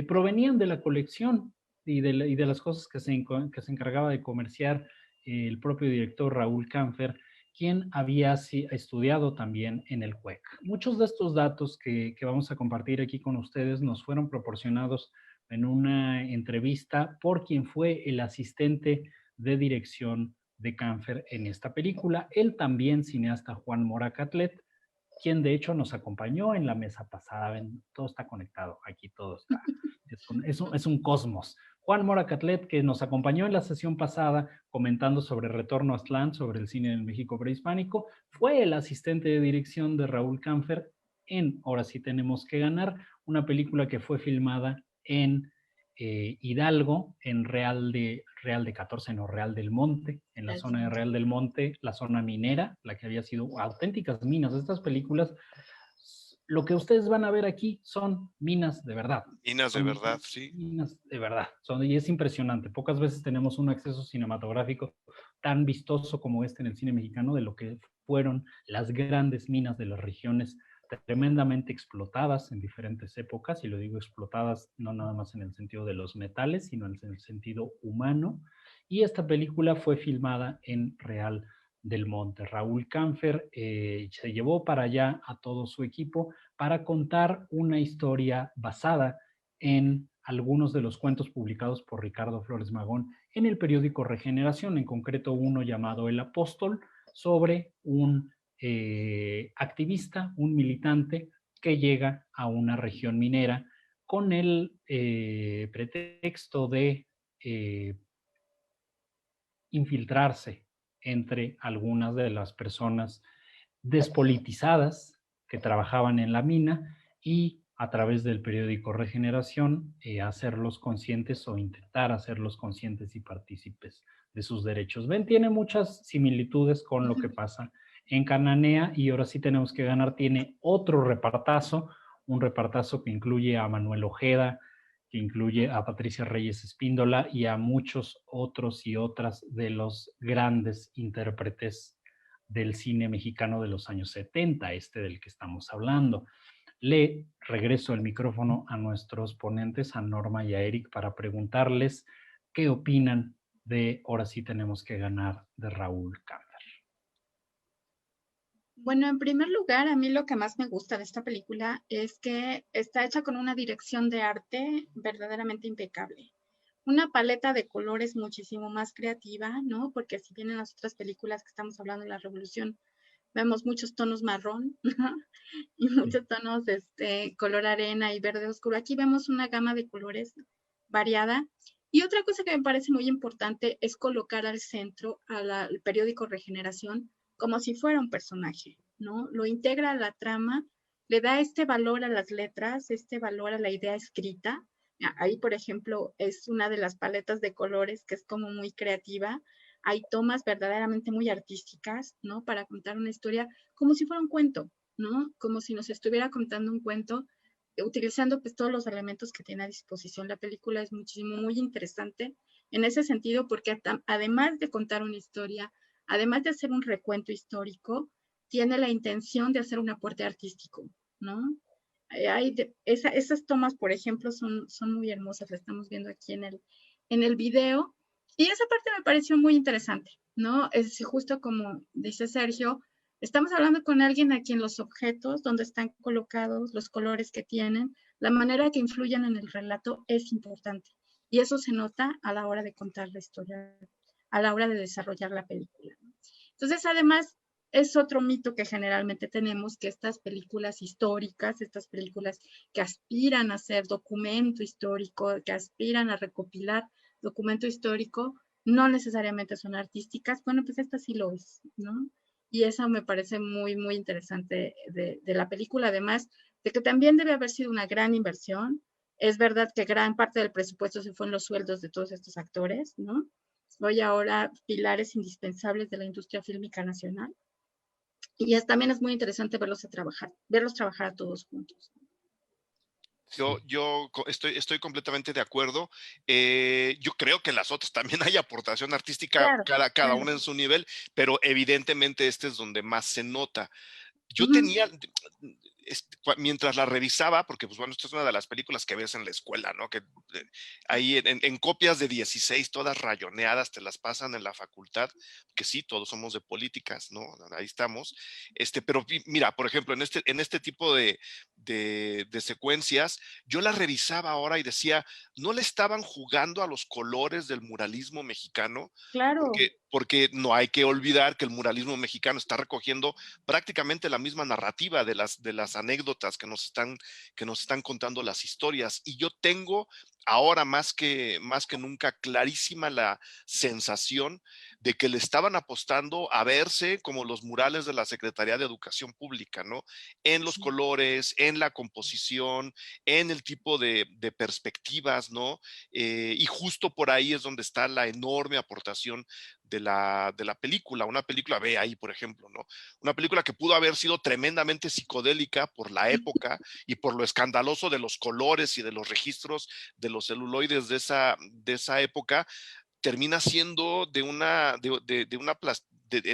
provenían de la colección y de las cosas que se encargaba de comerciar el propio director Raúl Canfer, quien había estudiado también en el CUEC. Muchos de estos datos que vamos a compartir aquí con ustedes nos fueron proporcionados en una entrevista por quien fue el asistente de dirección de Canfer en esta película, el también cineasta Juan Mora Catlet, quien de hecho nos acompañó en la mesa pasada. Ven, todo está conectado, aquí todo está. Es un cosmos. Juan Mora Catlet, que nos acompañó en la sesión pasada comentando sobre Retorno a Aztlán, sobre el cine en México prehispánico, fue el asistente de dirección de Raúl Canfer en Ahora sí tenemos que ganar, una película que fue filmada en Hidalgo, en Real de 14, no, Real del Monte, en la zona de Real del Monte, la zona minera, la que había sido auténticas minas. Estas películas, lo que ustedes van a ver aquí son minas de verdad. Minas de verdad, sí. Minas de verdad. Y es impresionante. Pocas veces tenemos un acceso cinematográfico tan vistoso como este en el cine mexicano de lo que fueron las grandes minas de las regiones tremendamente explotadas en diferentes épocas, y lo digo explotadas no nada más en el sentido de los metales, sino en el sentido humano. Y esta película fue filmada en Real del Monte. Raúl Canfer se llevó para allá a todo su equipo para contar una historia basada en algunos de los cuentos publicados por Ricardo Flores Magón en el periódico Regeneración, en concreto uno llamado El Apóstol, sobre un activista, un militante que llega a una región minera con el pretexto de infiltrarse entre algunas de las personas despolitizadas que trabajaban en la mina y a través del periódico Regeneración hacerlos conscientes o intentar hacerlos conscientes y partícipes de sus derechos. Ven, tiene muchas similitudes con lo que pasa en Cananea, y ahora sí tenemos que ganar. Tiene otro repartazo, un repartazo que incluye a Manuel Ojeda, que incluye a Patricia Reyes Espíndola y a muchos otros y otras de los grandes intérpretes del cine mexicano de los años 70, del que estamos hablando. Le regreso el micrófono a nuestros ponentes, a Norma y a Eric, para preguntarles qué opinan de Ahora sí tenemos que ganar, de Raúl Canfer. Bueno, en primer lugar, a mí lo que más me gusta de esta película es que está hecha con una dirección de arte verdaderamente impecable. Una paleta de colores muchísimo más creativa, ¿no? Porque si bien en las otras películas que estamos hablando de la Revolución vemos muchos tonos marrón, ¿no? Y muchos tonos color arena y verde oscuro, aquí vemos una gama de colores variada. Y otra cosa que me parece muy importante es colocar al centro al periódico Regeneración como si fuera un personaje, ¿no? Lo integra a la trama, le da este valor a las letras, este valor a la idea escrita. Ahí, por ejemplo, es una de las paletas de colores que es como muy creativa. Hay tomas verdaderamente muy artísticas, ¿no? Para contar una historia como si fuera un cuento, ¿no? Como si nos estuviera contando un cuento, utilizando pues todos los elementos que tiene a disposición. La película es muchísimo, muy interesante en ese sentido, porque además de contar una historia, además de hacer un recuento histórico, tiene la intención de hacer un aporte artístico, ¿no? Esas tomas, por ejemplo, son muy hermosas, la estamos viendo aquí en el video, y esa parte me pareció muy interesante, ¿no? Es justo como dice Sergio, estamos hablando con alguien a quien los objetos, donde están colocados, los colores que tienen, la manera que influyen en el relato es importante, y eso se nota a la hora de contar la historia, a la hora de desarrollar la película, ¿no? Entonces, además, es otro mito que generalmente tenemos, que estas películas históricas, estas películas que aspiran a ser documento histórico, que aspiran a recopilar documento histórico, no necesariamente son artísticas. Bueno, pues esta sí lo es, ¿no? Y eso me parece muy, muy interesante de la película, además de que también debe haber sido una gran inversión. Es verdad que gran parte del presupuesto se fue en los sueldos de todos estos actores, ¿no? Hoy ahora pilares indispensables de la industria fílmica nacional. Y también es muy interesante verlos trabajar a todos juntos. Yo estoy completamente de acuerdo. Yo creo que en las otras también hay aportación artística, Claro, cada claro. una en su nivel, pero evidentemente este es donde más se nota. Yo Ujú. tenía, mientras la revisaba, porque pues bueno, esta es una de las películas que ves en la escuela, ¿no? Que ahí en copias de 16, todas rayoneadas, te las pasan en la facultad, que sí, todos somos de políticas, ¿no? Ahí estamos. Pero mira, por ejemplo, en este tipo de secuencias, yo la revisaba ahora y decía, ¿no le estaban jugando a los colores del muralismo mexicano? Claro. Porque porque no hay que olvidar que el muralismo mexicano está recogiendo prácticamente la misma narrativa de las anécdotas que nos están contando las historias. Y yo tengo ahora más que nunca clarísima la sensación de que le estaban apostando a verse como los murales de la Secretaría de Educación Pública, ¿no? En los Sí. colores, en la composición, en el tipo de perspectivas, ¿no? Y justo por ahí es donde está la enorme aportación de la película. Una película, ve ahí, por ejemplo, ¿no? Una película que pudo haber sido tremendamente psicodélica por la época y por lo escandaloso de los colores y de los registros de los celuloides de esa época, termina siendo en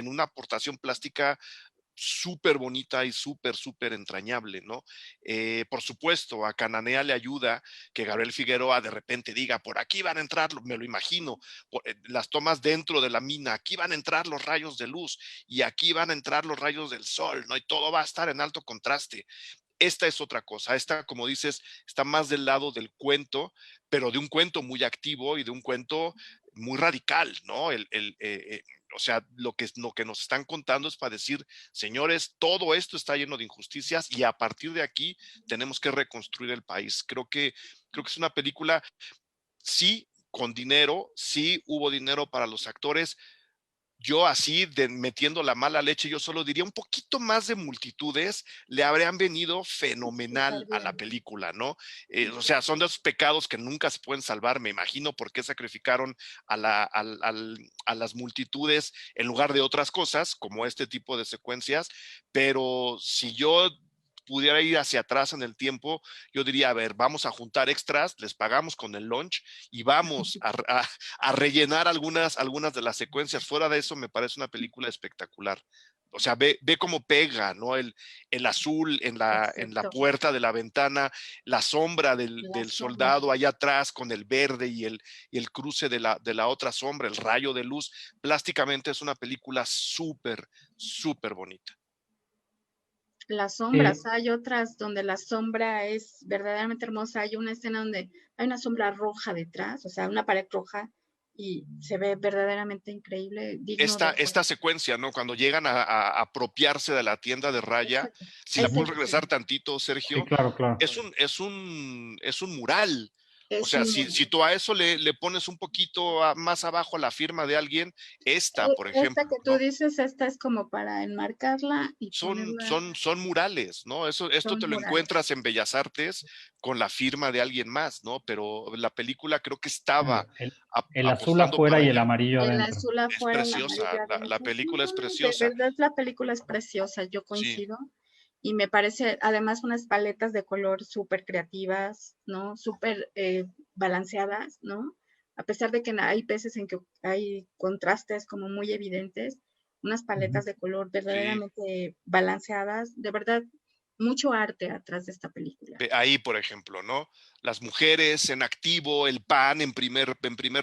una aportación plástica súper bonita y súper entrañable, ¿no? Por supuesto, a Cananea le ayuda que Gabriel Figueroa de repente diga, por aquí van a entrar, me lo imagino, las tomas dentro de la mina, aquí van a entrar los rayos de luz y aquí van a entrar los rayos del sol, ¿no? Y todo va a estar en alto contraste. Esta es otra cosa, esta, como dices, está más del lado del cuento, pero de un cuento muy activo y de un cuento muy radical, ¿no? O sea, lo que nos están contando es para decir, señores, todo esto está lleno de injusticias y a partir de aquí tenemos que reconstruir el país. Creo que es una película, sí, con dinero, sí hubo dinero para los actores. Yo así, metiendo la mala leche, yo solo diría un poquito más de multitudes, le habrían venido fenomenal Súper a la bien. película, ¿no? O sea, son de esos pecados que nunca se pueden salvar, me imagino por qué sacrificaron a las multitudes en lugar de otras cosas, como este tipo de secuencias, pero si yo pudiera ir hacia atrás en el tiempo, yo diría, a ver, vamos a juntar extras, les pagamos con el lunch y vamos a rellenar algunas de las secuencias. Fuera de eso, me parece una película espectacular. O sea, ve cómo pega, ¿no? El azul en la Exacto. puerta de la ventana, la sombra La del sombra. soldado allá atrás con el verde y el cruce de la otra sombra, el rayo de luz. Plásticamente es una película súper bonita. Las Eh, sombras, hay otras donde la sombra es verdaderamente hermosa. Hay una escena donde hay una sombra roja detrás, o sea, una pared roja, y se ve verdaderamente increíble, digno de ver. Esta secuencia, ¿no? Cuando llegan a apropiarse de la tienda de Raya, Exacto. si la Es puedes bellísimo. regresar tantito, sí, Sergio, claro, claro. es un mural. O Es sea, un, si tú a eso le pones un poquito más abajo la firma de alguien, esta, por esta ejemplo, que tú ¿no? dices, esta es como para enmarcarla y ponerla, Son murales, ¿no? Esto te son lo murales. encuentras en Bellas Artes con la firma de alguien más, ¿no? Pero la película creo que estaba El azul apostando afuera para y el allá. amarillo El adentro. azul Es afuera, el preciosa, amarillo la adentro. película es No, de preciosa. verdad la película es preciosa, yo Sí, coincido. Y me parece además unas paletas de color súper creativas, ¿no? Súper balanceadas, ¿no? A pesar de que hay veces en que hay contrastes como muy evidentes, unas paletas Ujú. de color sí. verdaderamente balanceadas, de verdad, mucho arte atrás de esta película. Ahí, por ejemplo, ¿no? Las mujeres en activo, el pan en primer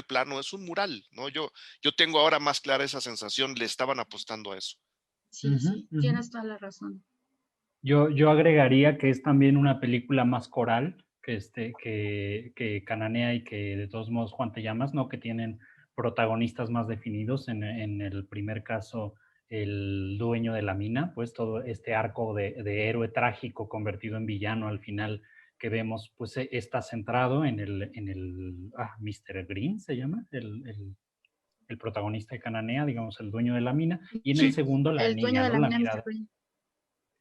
plano, es un mural, ¿no? Yo tengo ahora más clara esa sensación, le estaban apostando a eso. Sí, Ujú, sí, ujú. tienes toda la razón. Yo agregaría que es también una película más coral que Cananea y que de todos modos Juan Te Llamas, ¿no? Que tienen protagonistas más definidos. En el primer caso, el dueño de la mina, pues todo este arco de héroe trágico convertido en villano al final que vemos, pues está centrado en el Mr. Green, se llama, el protagonista de Cananea, digamos, el dueño de la mina, y en el Sí, segundo la El dueño niña, de ¿no? la La mina, Mr. mirada, Green.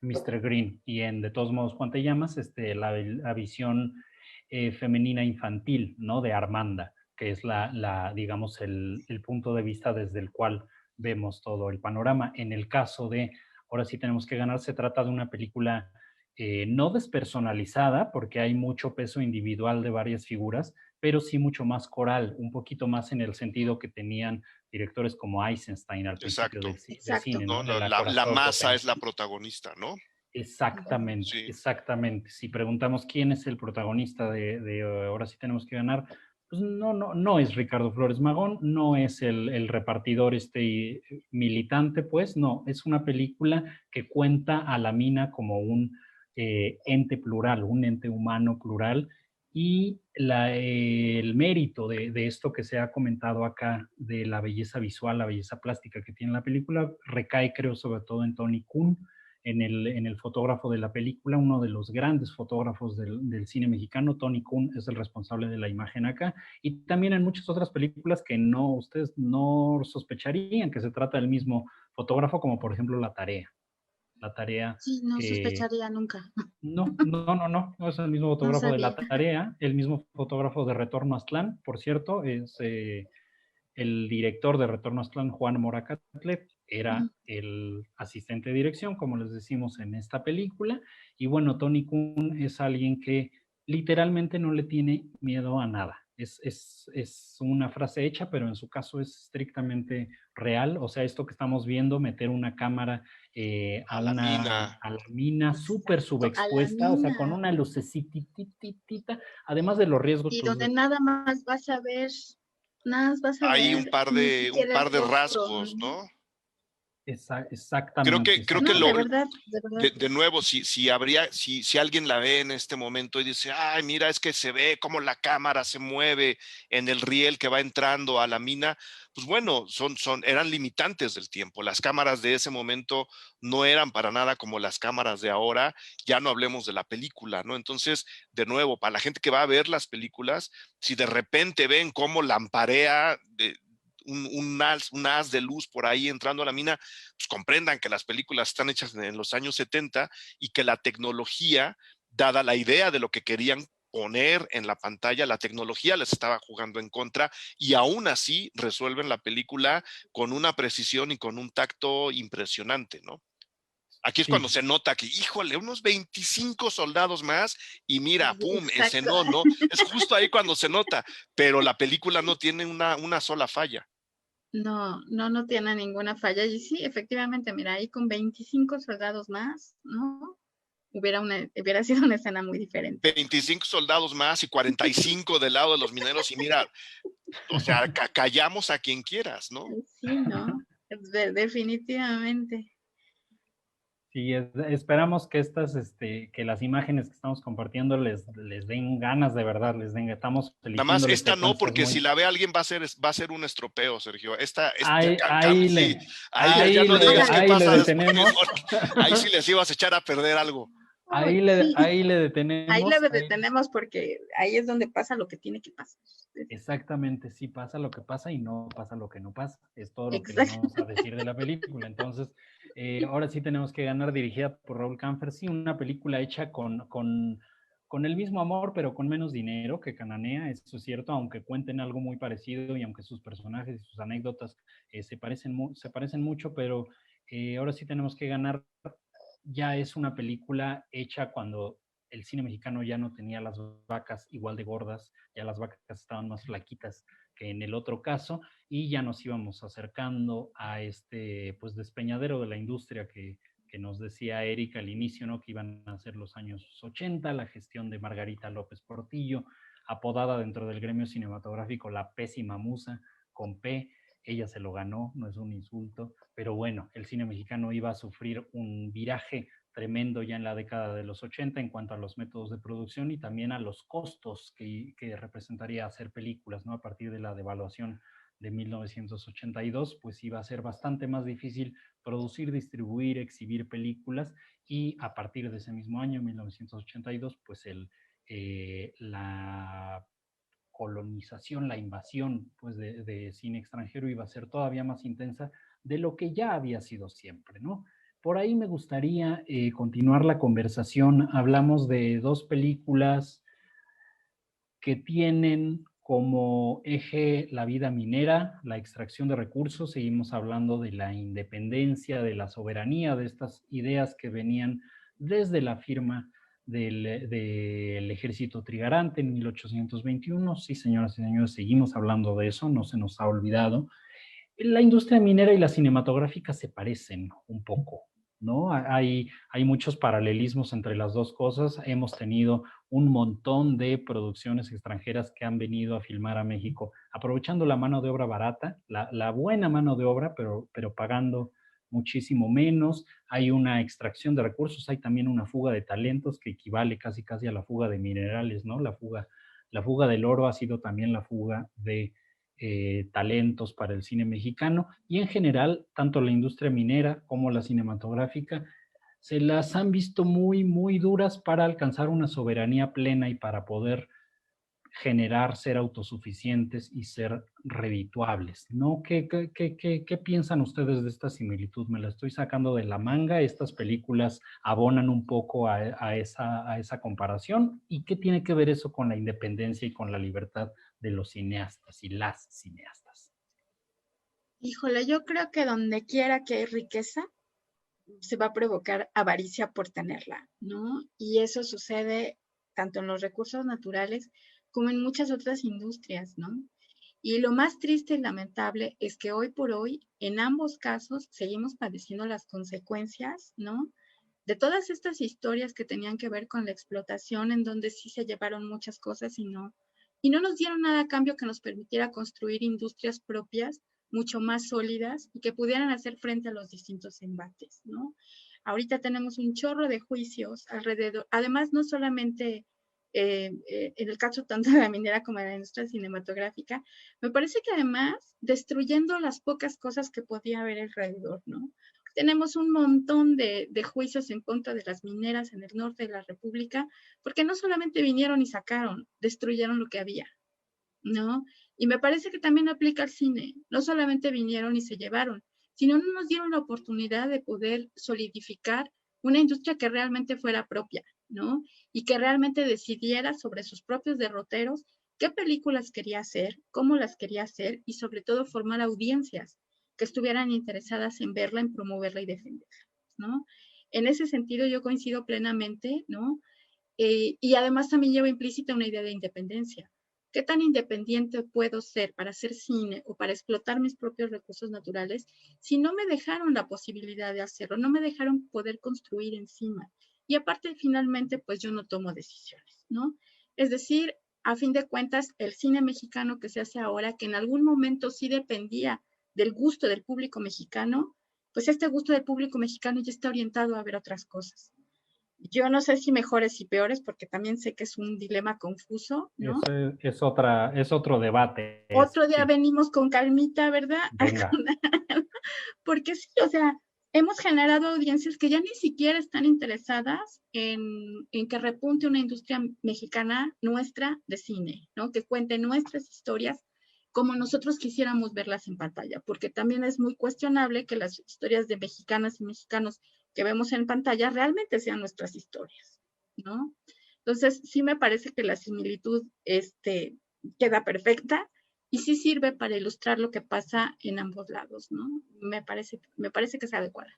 Mr. Green, y en De todos modos, Juan Te Llamas, la visión femenina infantil, ¿no? De Armanda, que es digamos, el punto de vista desde el cual vemos todo el panorama. En el caso de Ahora sí tenemos que ganar, se trata de una película no despersonalizada, porque hay mucho peso individual de varias figuras, pero sí mucho más coral, un poquito más en el sentido que tenían directores como Eisenstein al principio exacto, del Exacto. cine, ¿no? ¿no? El La acorazado masa es la potencial. protagonista, ¿no? Ujú. Exactamente, Sí, exactamente. Si preguntamos quién es el protagonista Ahora sí tenemos que ganar, pues no es Ricardo Flores Magón, no es el repartidor militante, pues no, es una película que cuenta a la mina como un ente plural, un ente humano plural, Y el mérito de esto que se ha comentado acá, de la belleza visual, la belleza plástica que tiene la película, recae, creo, sobre todo en Tony Kuhn, en el fotógrafo de la película, uno de los grandes fotógrafos del cine mexicano. Tony Kuhn es el responsable de la imagen acá, y también en muchas otras películas que ustedes no sospecharían que se trata del mismo fotógrafo, como por ejemplo La Tarea. Sí, no sospecharía nunca. No es el mismo No fotógrafo de sabía. La Tarea, el mismo fotógrafo de Retorno a Aztlán, por cierto, es el director de Retorno a Aztlán, Juan Moracatlet, era el asistente de dirección, como les decimos en esta película, y bueno, Tony Kuhn es alguien que literalmente no le tiene miedo a nada. Es una frase hecha, pero en su caso es estrictamente real. O sea, esto que estamos viendo, meter una cámara A la mina. a la mina súper Exacto, a la subexpuesta, o sea, con mina. una lucecitita, además de los riesgos, Y pues, donde nada más vas a Hay ver ni un siquiera el par de rostro, rasgos, ¿no? ¿no? exactamente, Creo que No, de lo, verdad, de verdad. de nuevo, si alguien la ve en este momento y dice, ay, mira, es que se ve cómo la cámara se mueve en el riel que va entrando a la mina, pues bueno, eran limitantes del tiempo. Las cámaras de ese momento no eran para nada como las cámaras de ahora, ya no hablemos de la película, ¿no? Entonces, de nuevo, para la gente que va a ver las películas, si de repente ven cómo lamparea un haz de luz por ahí entrando a la mina, pues comprendan que las películas están hechas en los años 70 y que la tecnología, dada la idea de lo que querían poner en la pantalla, la tecnología les estaba jugando en contra y aún así resuelven la película con una precisión y con un tacto impresionante, ¿no? Aquí es sí. cuando se nota que, híjole, unos 25 soldados más y mira, pum, ese Exacto. no. Es justo ahí cuando se nota, pero la película no tiene una sola falla. No tiene ninguna falla. Y sí, efectivamente, mira, ahí con 25 soldados más, ¿no? Hubiera sido una escena muy diferente. 25 soldados más y 45 del lado de los mineros y mira, o sea, callamos a quien quieras, ¿no? Sí, ¿no? Definitivamente. Sí, esperamos que que las imágenes que estamos compartiendo les den ganas de verdad, estamos Nada más eligiéndoles esta no, secuencias porque muy. si la ve alguien va a ser un estropeo, Sergio. Ahí, Sí, ahí ya no digas qué ahí le pasa después, detenemos. ahí sí les ibas a echar a perder algo. Sí, Ahí le ahí detenemos. le detenemos porque ahí es donde pasa lo que tiene que pasar. Exactamente, sí pasa lo que pasa y no pasa lo que no pasa. Es todo lo que les Exacto. vamos a decir de la película. Entonces, ahora sí tenemos que ganar, dirigida por Raúl Canfer. Sí, una película hecha con el mismo amor, pero con menos dinero que Cananea, eso es cierto, aunque cuenten algo muy parecido y aunque sus personajes y sus anécdotas se parecen mucho, pero ahora sí tenemos que ganar. Ya es una película hecha cuando el cine mexicano ya no tenía las vacas igual de gordas, ya las vacas estaban más flaquitas que en el otro caso, y ya nos íbamos acercando a este pues despeñadero de la industria que nos decía Erika al inicio, ¿no? Que iban a ser los años 80, la gestión de Margarita López Portillo, apodada dentro del gremio cinematográfico la pésima musa, con P. Ella se lo ganó, no es un insulto, pero bueno, el cine mexicano iba a sufrir un viraje tremendo ya en la década de los 80 en cuanto a los métodos de producción y también a los costos que representaría hacer películas, ¿no? A partir de la devaluación de 1982, pues iba a ser bastante más difícil producir, distribuir, exhibir películas y a partir de ese mismo año, 1982, pues la colonización, la invasión pues, de cine extranjero iba a ser todavía más intensa de lo que ya había sido siempre, ¿no? Por ahí me gustaría continuar la conversación. Hablamos de dos películas que tienen como eje la vida minera, la extracción de recursos. Seguimos hablando de la independencia, de la soberanía, de estas ideas que venían desde la firma del ejército trigarante en 1821. Sí, señoras y señores, seguimos hablando de eso, no se nos ha olvidado. La industria minera y la cinematográfica se parecen un poco, ¿no? Hay muchos paralelismos entre las dos cosas. Hemos tenido un montón de producciones extranjeras que han venido a filmar a México, aprovechando la mano de obra barata, la buena mano de obra, pero pagando muchísimo menos. Hay una extracción de recursos, hay también una fuga de talentos que equivale casi casi a la fuga de minerales, ¿no? La fuga La fuga del oro ha sido también la fuga de talentos para el cine mexicano y en general, tanto la industria minera como la cinematográfica se las han visto muy, muy duras para alcanzar una soberanía plena y para poder generar, ser autosuficientes y ser redituables, ¿no? ¿Qué piensan ustedes de esta similitud? ¿Me la estoy sacando de la manga? ¿Estas películas abonan un poco a esa comparación? ¿Y qué tiene que ver eso con la independencia y con la libertad de los cineastas y las cineastas? Híjole, yo creo que donde quiera que hay riqueza, se va a provocar avaricia por tenerla, ¿no? Y eso sucede tanto en los recursos naturales como en muchas otras industrias, ¿no? Y lo más triste y lamentable es que hoy por hoy, en ambos casos, seguimos padeciendo las consecuencias, ¿no? De todas estas historias que tenían que ver con la explotación, en donde sí se llevaron muchas cosas y no nos dieron nada a cambio que nos permitiera construir industrias propias mucho más sólidas y que pudieran hacer frente a los distintos embates, ¿no? Ahorita tenemos un chorro de juicios alrededor, además no solamente en el caso tanto de la minera como de la industria cinematográfica, me parece que además destruyendo las pocas cosas que podía haber alrededor, ¿no? Tenemos un montón de juicios en contra de las mineras en el norte de la República, porque no solamente vinieron y sacaron, destruyeron lo que había, ¿no? Y me parece que también aplica al cine. No solamente vinieron y se llevaron, sino no nos dieron la oportunidad de poder solidificar una industria que realmente fuera propia, ¿no? Y que realmente decidiera sobre sus propios derroteros qué películas quería hacer, cómo las quería hacer y sobre todo formar audiencias que estuvieran interesadas en verla, en promoverla y defenderla, ¿no? En ese sentido yo coincido plenamente, ¿no? Y además también lleva implícita una idea de independencia. ¿Qué tan independiente puedo ser para hacer cine o para explotar mis propios recursos naturales si no me dejaron la posibilidad de hacerlo, no me dejaron poder construir encima? Y aparte, finalmente, pues yo no tomo decisiones, ¿no? Es decir, a fin de cuentas, el cine mexicano que se hace ahora, que en algún momento sí dependía del gusto del público mexicano, pues este gusto del público mexicano ya está orientado a ver otras cosas. Yo no sé si mejores y peores, porque también sé que es un dilema confuso, ¿no? Es otro debate. Otro día Sí, venimos con calmita, ¿verdad? venga. Porque sí, o sea, hemos generado audiencias que ya ni siquiera están interesadas en que repunte una industria mexicana nuestra de cine, ¿no? Que cuente nuestras historias como nosotros quisiéramos verlas en pantalla, porque también es muy cuestionable que las historias de mexicanas y mexicanos que vemos en pantalla realmente sean nuestras historias, ¿no? Entonces, sí me parece que la similitud queda perfecta y sí sirve para ilustrar lo que pasa en ambos lados, ¿no? Me parece que es adecuada.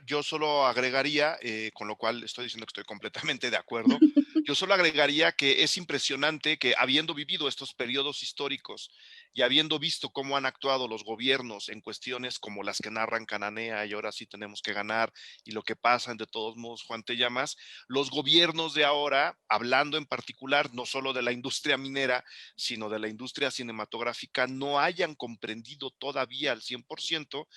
Yo solo agregaría, con lo cual estoy diciendo que estoy completamente de acuerdo, yo solo agregaría que es impresionante que habiendo vivido estos periodos históricos y habiendo visto cómo han actuado los gobiernos en cuestiones como las que narran Cananea y ahora sí tenemos que ganar y lo que pasa, de todos modos, Juan Te Llamas, los gobiernos de ahora, hablando en particular no solo de la industria minera, sino de la industria cinematográfica, no hayan comprendido todavía al 100%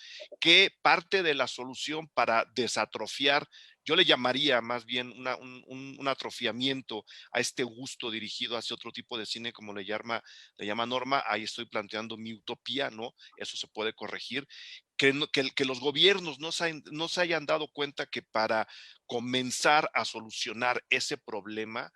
que parte de la solución para desatrofiar, yo le llamaría más bien un atrofiamiento a este gusto dirigido hacia otro tipo de cine, como le llama Norma, ahí estoy planteando mi utopía, ¿no? Eso se puede corregir. Que los gobiernos no se hayan dado cuenta que para comenzar a solucionar ese problema,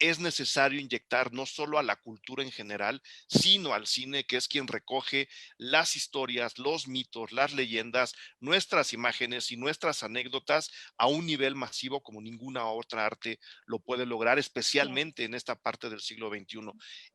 es necesario inyectar no solo a la cultura en general, sino al cine, que es quien recoge las historias, los mitos, las leyendas, nuestras imágenes y nuestras anécdotas a un nivel masivo como ninguna otra arte lo puede lograr, Claro. especialmente en esta parte del siglo XXI.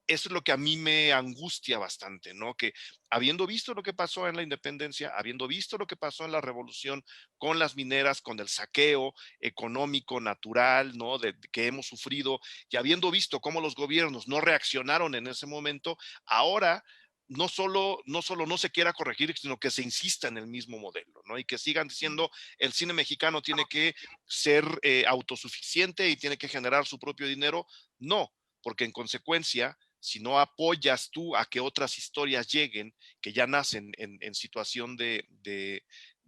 Eso es lo que a mí me angustia bastante, ¿no? Que habiendo visto lo que pasó en la independencia, habiendo visto lo que pasó en la revolución con las mineras, con el saqueo económico, natural, ¿no? Que hemos sufrido, y habiendo visto cómo los gobiernos no reaccionaron en ese momento, ahora no solo no se quiera corregir, sino que se insista en el mismo modelo, ¿no? Y que sigan diciendo el cine mexicano tiene que ser autosuficiente y tiene que generar su propio dinero. No, porque en consecuencia, si no apoyas tú a que otras historias lleguen, que ya nacen en situación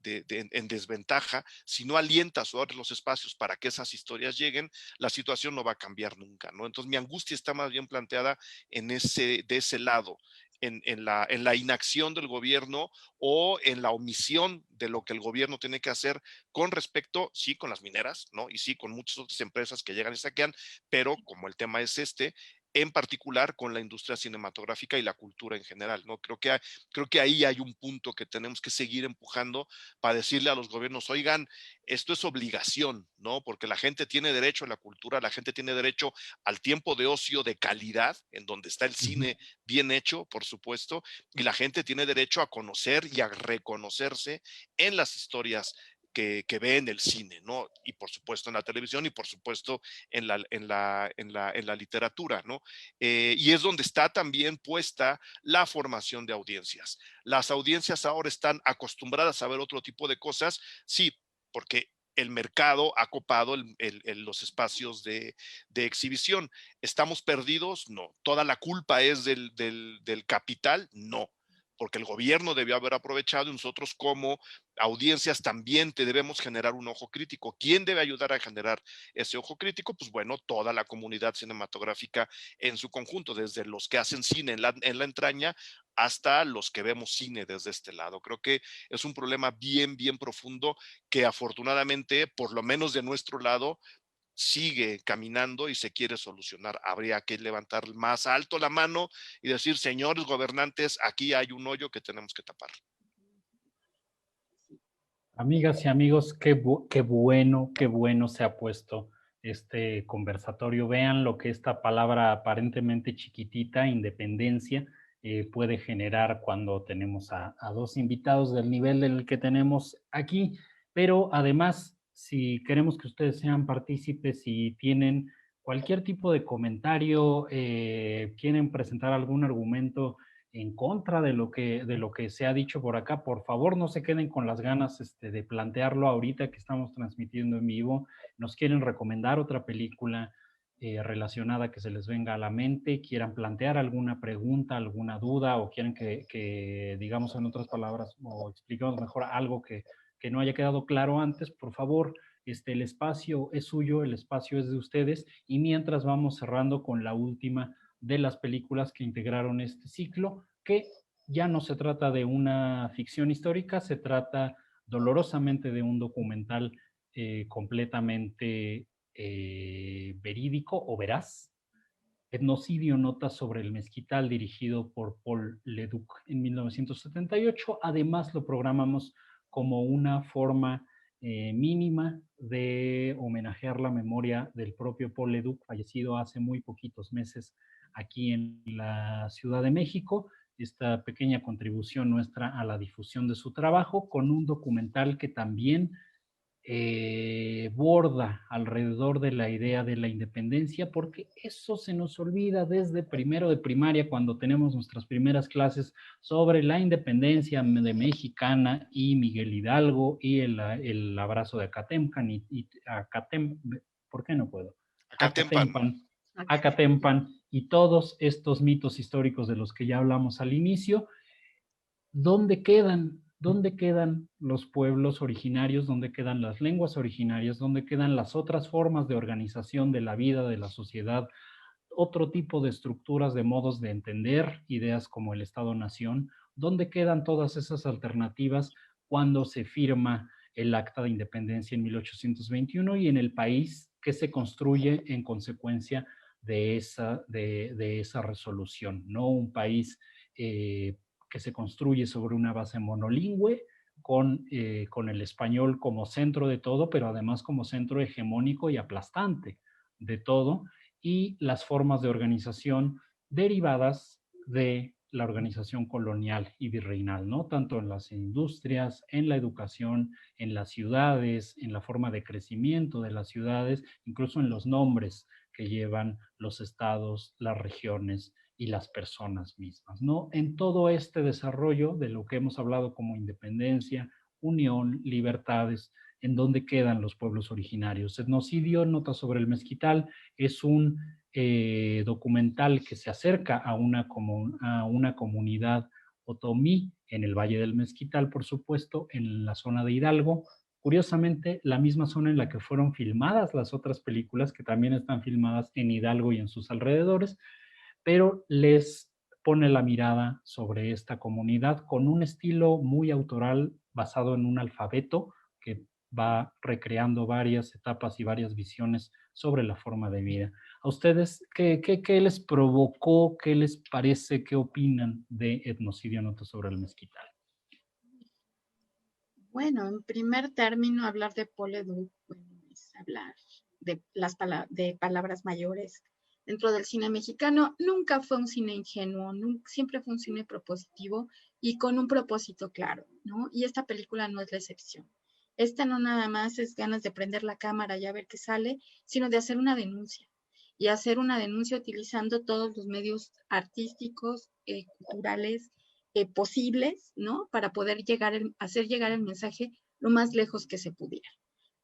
en desventaja, si no alientas o abres los espacios para que esas historias lleguen, la situación no va a cambiar nunca, ¿no? Entonces mi angustia está más bien planteada de ese lado, en la inacción del gobierno o en la omisión de lo que el gobierno tiene que hacer con respecto, sí, con las mineras, ¿no? Y sí, con muchas otras empresas que llegan y saquean, pero como el tema es en particular con la industria cinematográfica y la cultura en general, ¿no? Creo que ahí hay un punto que tenemos que seguir empujando para decirle a los gobiernos, oigan, esto es obligación, ¿no? Porque la gente tiene derecho a la cultura, la gente tiene derecho al tiempo de ocio de calidad, en donde está el cine bien hecho, por supuesto, y la gente tiene derecho a conocer y a reconocerse en las historias que ve en el cine, ¿no? Y por supuesto en la televisión y por supuesto en la literatura, ¿no? Y es donde está también puesta la formación de audiencias. Las audiencias ahora están acostumbradas a ver otro tipo de cosas, sí, porque el mercado ha copado los espacios de exhibición. ¿Estamos perdidos? No. ¿Toda la culpa es del capital? No, porque el gobierno debió haber aprovechado y nosotros como audiencias también te debemos generar un ojo crítico. ¿Quién debe ayudar a generar ese ojo crítico? Pues bueno, toda la comunidad cinematográfica en su conjunto, desde los que hacen cine en la entraña hasta los que vemos cine desde este lado. Creo que es un problema bien, bien profundo que afortunadamente, por lo menos de nuestro lado, sigue caminando y se quiere solucionar. Habría que levantar más alto la mano y decir, señores gobernantes, aquí hay un hoyo que tenemos que tapar. Amigas y amigos, qué bueno se ha puesto este conversatorio. Vean lo que esta palabra aparentemente chiquitita, independencia, puede generar cuando tenemos a dos invitados del nivel del que tenemos aquí. Pero además, si queremos que ustedes sean partícipes y tienen cualquier tipo de comentario, quieren presentar algún argumento en contra de lo que se ha dicho por acá, por favor no se queden con las ganas de plantearlo ahorita que estamos transmitiendo en vivo. Nos quieren recomendar otra película relacionada que se les venga a la mente, quieran plantear alguna pregunta, alguna duda o quieren que digamos en otras palabras o expliquemos mejor algo que no haya quedado claro antes, por favor, el espacio es suyo, el espacio es de ustedes y mientras vamos cerrando con la última de las películas que integraron este ciclo, que ya no se trata de una ficción histórica, se trata dolorosamente de un documental completamente verídico o veraz. Etnocidio, nota sobre el mezquital, dirigido por Paul Leduc en 1978. Además, lo programamos como una forma mínima de homenajear la memoria del propio Paul Leduc, fallecido hace muy poquitos meses aquí en la Ciudad de México. Esta pequeña contribución nuestra a la difusión de su trabajo con un documental que también borda alrededor de la idea de la independencia, porque eso se nos olvida desde primero de primaria cuando tenemos nuestras primeras clases sobre la independencia de mexicana y Miguel Hidalgo y el abrazo de Acatempan y ¿por qué no puedo? Acatempan y todos estos mitos históricos de los que ya hablamos al inicio. ¿Dónde quedan? ¿Dónde quedan los pueblos originarios? ¿Dónde quedan las lenguas originarias? ¿Dónde quedan las otras formas de organización de la vida, de la sociedad? Otro tipo de estructuras, de modos de entender ideas como el Estado-Nación. ¿Dónde quedan todas esas alternativas cuando se firma el Acta de Independencia en 1821 y en el país que se construye en consecuencia de esa resolución? No un país que se construye sobre una base monolingüe, con el español como centro de todo, pero además como centro hegemónico y aplastante de todo, y las formas de organización derivadas de la organización colonial y virreinal, ¿no? Tanto en las industrias, en la educación, en las ciudades, en la forma de crecimiento de las ciudades, incluso en los nombres que llevan los estados, las regiones y las personas mismas, ¿no? En todo este desarrollo de lo que hemos hablado como independencia, unión, libertades, en dónde quedan los pueblos originarios. Etnocidio, nota sobre el mezquital, es un documental que se acerca a una comunidad Otomí, en el Valle del Mezquital, por supuesto, en la zona de Hidalgo. Curiosamente, la misma zona en la que fueron filmadas las otras películas, que también están filmadas en Hidalgo y en sus alrededores, pero les pone la mirada sobre esta comunidad con un estilo muy autoral basado en un alfabeto que va recreando varias etapas y varias visiones sobre la forma de vida. ¿A ustedes qué les provocó? ¿Qué les parece? ¿Qué opinan de Etnocidio Noto sobre el Mezquital? Bueno, en primer término, hablar de Paul Leduc, bueno, es hablar de de palabras mayores. Dentro del cine mexicano nunca fue un cine ingenuo, siempre fue un cine propositivo y con un propósito claro, ¿no? Y esta película no es la excepción. Esta no nada más es ganas de prender la cámara y a ver qué sale, sino de hacer una denuncia. Y hacer una denuncia utilizando todos los medios artísticos, culturales, posibles, ¿no? Para poder hacer llegar el mensaje lo más lejos que se pudiera.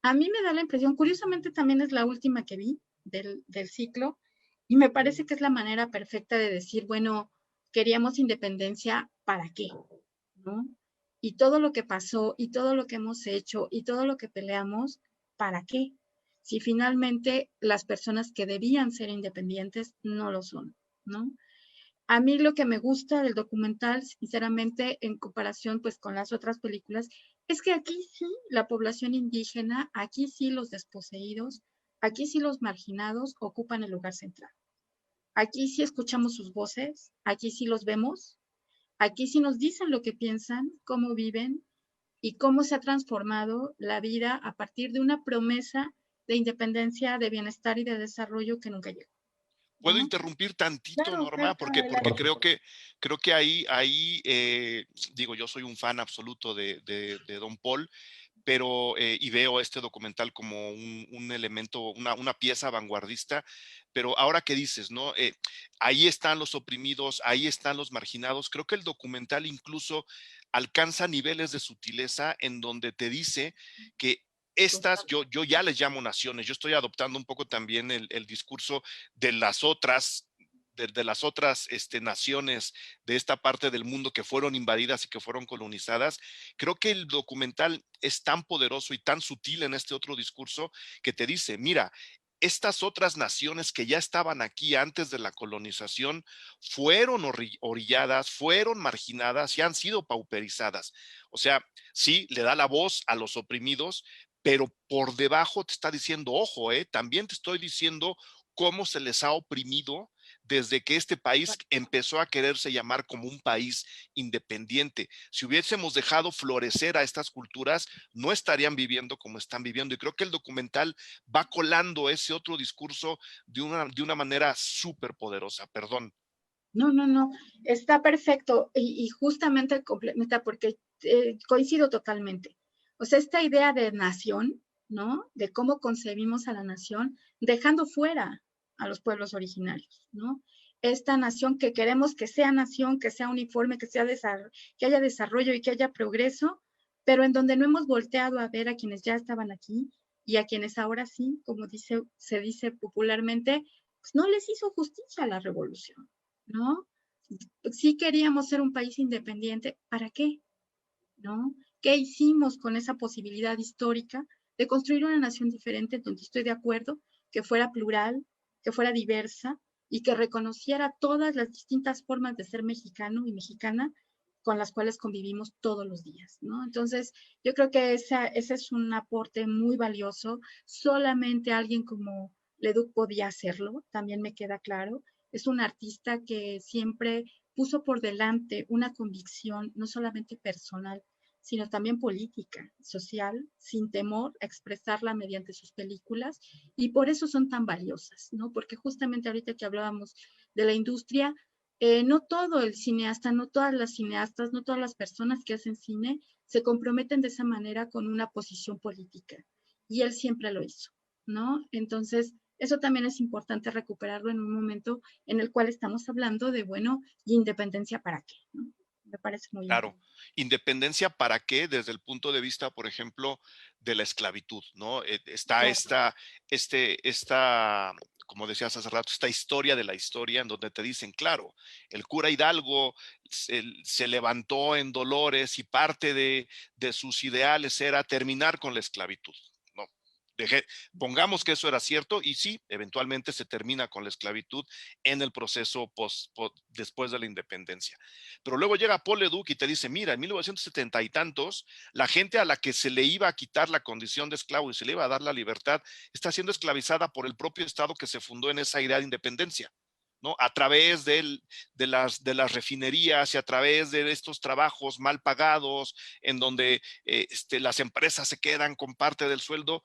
A mí me da la impresión, curiosamente también es la última que vi del ciclo, y me parece que es la manera perfecta de decir, bueno, queríamos independencia, ¿para qué? ¿No? Y todo lo que pasó, y todo lo que hemos hecho, y todo lo que peleamos, ¿para qué? Si finalmente las personas que debían ser independientes no lo son, ¿no? A mí lo que me gusta del documental, sinceramente, en comparación pues con las otras películas, es que aquí sí la población indígena, aquí sí los desposeídos, aquí sí los marginados ocupan el lugar central. Aquí sí escuchamos sus voces, aquí sí los vemos, aquí sí nos dicen lo que piensan, cómo viven y cómo se ha transformado la vida a partir de una promesa de independencia, de bienestar y de desarrollo que nunca llegó, ¿Puedo ¿no? interrumpir tantito, Claro, Norma? Porque adelante. creo que ahí digo, yo soy un fan absoluto de Don Paul, pero y veo este documental como un elemento, una pieza vanguardista, pero ahora que dices, ¿no? Ahí están los oprimidos, ahí están los marginados. Creo que el documental incluso alcanza niveles de sutileza en donde te dice que estas, yo ya les llamo naciones, yo estoy adoptando un poco también el discurso de las otras de las otras naciones de esta parte del mundo que fueron invadidas y que fueron colonizadas. Creo que el documental es tan poderoso y tan sutil en este otro discurso que te dice, mira, estas otras naciones que ya estaban aquí antes de la colonización fueron orilladas, fueron marginadas y han sido pauperizadas. O sea, sí, le da la voz a los oprimidos, pero por debajo te está diciendo, ojo, también te estoy diciendo cómo se les ha oprimido desde que este país empezó a quererse llamar como un país independiente. Si hubiésemos dejado florecer a estas culturas, no estarían viviendo como están viviendo. Y creo que el documental va colando ese otro discurso de una manera súper poderosa. Perdón. No, no, no, está perfecto y justamente complementa porque coincido totalmente. O sea, esta idea de nación, ¿no? De cómo concebimos a la nación, dejando fuera a los pueblos originarios, ¿no? Esta nación que queremos que sea uniforme, que haya desarrollo y que haya progreso, pero en donde no hemos volteado a ver a quienes ya estaban aquí y a quienes ahora sí, como se dice popularmente, pues no les hizo justicia a la revolución. ¿No? Sí queríamos ser un país independiente, ¿para qué? ¿No? ¿Qué hicimos con esa posibilidad histórica de construir una nación diferente donde estoy de acuerdo, que fuera plural, que fuera diversa y que reconociera todas las distintas formas de ser mexicano y mexicana con las cuales convivimos todos los días, ¿no? Entonces, yo creo que ese es un aporte muy valioso. Solamente alguien como Leduc podía hacerlo, también me queda claro. Es un artista que siempre puso por delante una convicción no solamente personal, sino también política, social, sin temor a expresarla mediante sus películas, y por eso son tan valiosas, ¿no? Porque justamente ahorita que hablábamos de la industria, no todo el cineasta, no todas las cineastas, no todas las personas que hacen cine se comprometen de esa manera con una posición política, y él siempre lo hizo, ¿no? Entonces, eso también es importante recuperarlo en un momento en el cual estamos hablando de, bueno, ¿y independencia para qué? ¿No? Me parece muy Claro, importante. independencia para qué, desde el punto de vista, por ejemplo, de la esclavitud, ¿no? Está Claro. esta como decías hace rato, esta historia de la historia en donde te dicen, claro, el cura Hidalgo se levantó en Dolores y parte de sus ideales era terminar con la esclavitud. No, pongamos que eso era cierto y sí, eventualmente se termina con la esclavitud en el proceso después de la independencia. Pero luego llega Paul Leduc y te dice, mira, en 1970 y tantos, la gente a la que se le iba a quitar la condición de esclavo y se le iba a dar la libertad, está siendo esclavizada por el propio Estado que se fundó en esa idea de independencia, ¿no? A través de las refinerías y a través de estos trabajos mal pagados, en donde las empresas se quedan con parte del sueldo.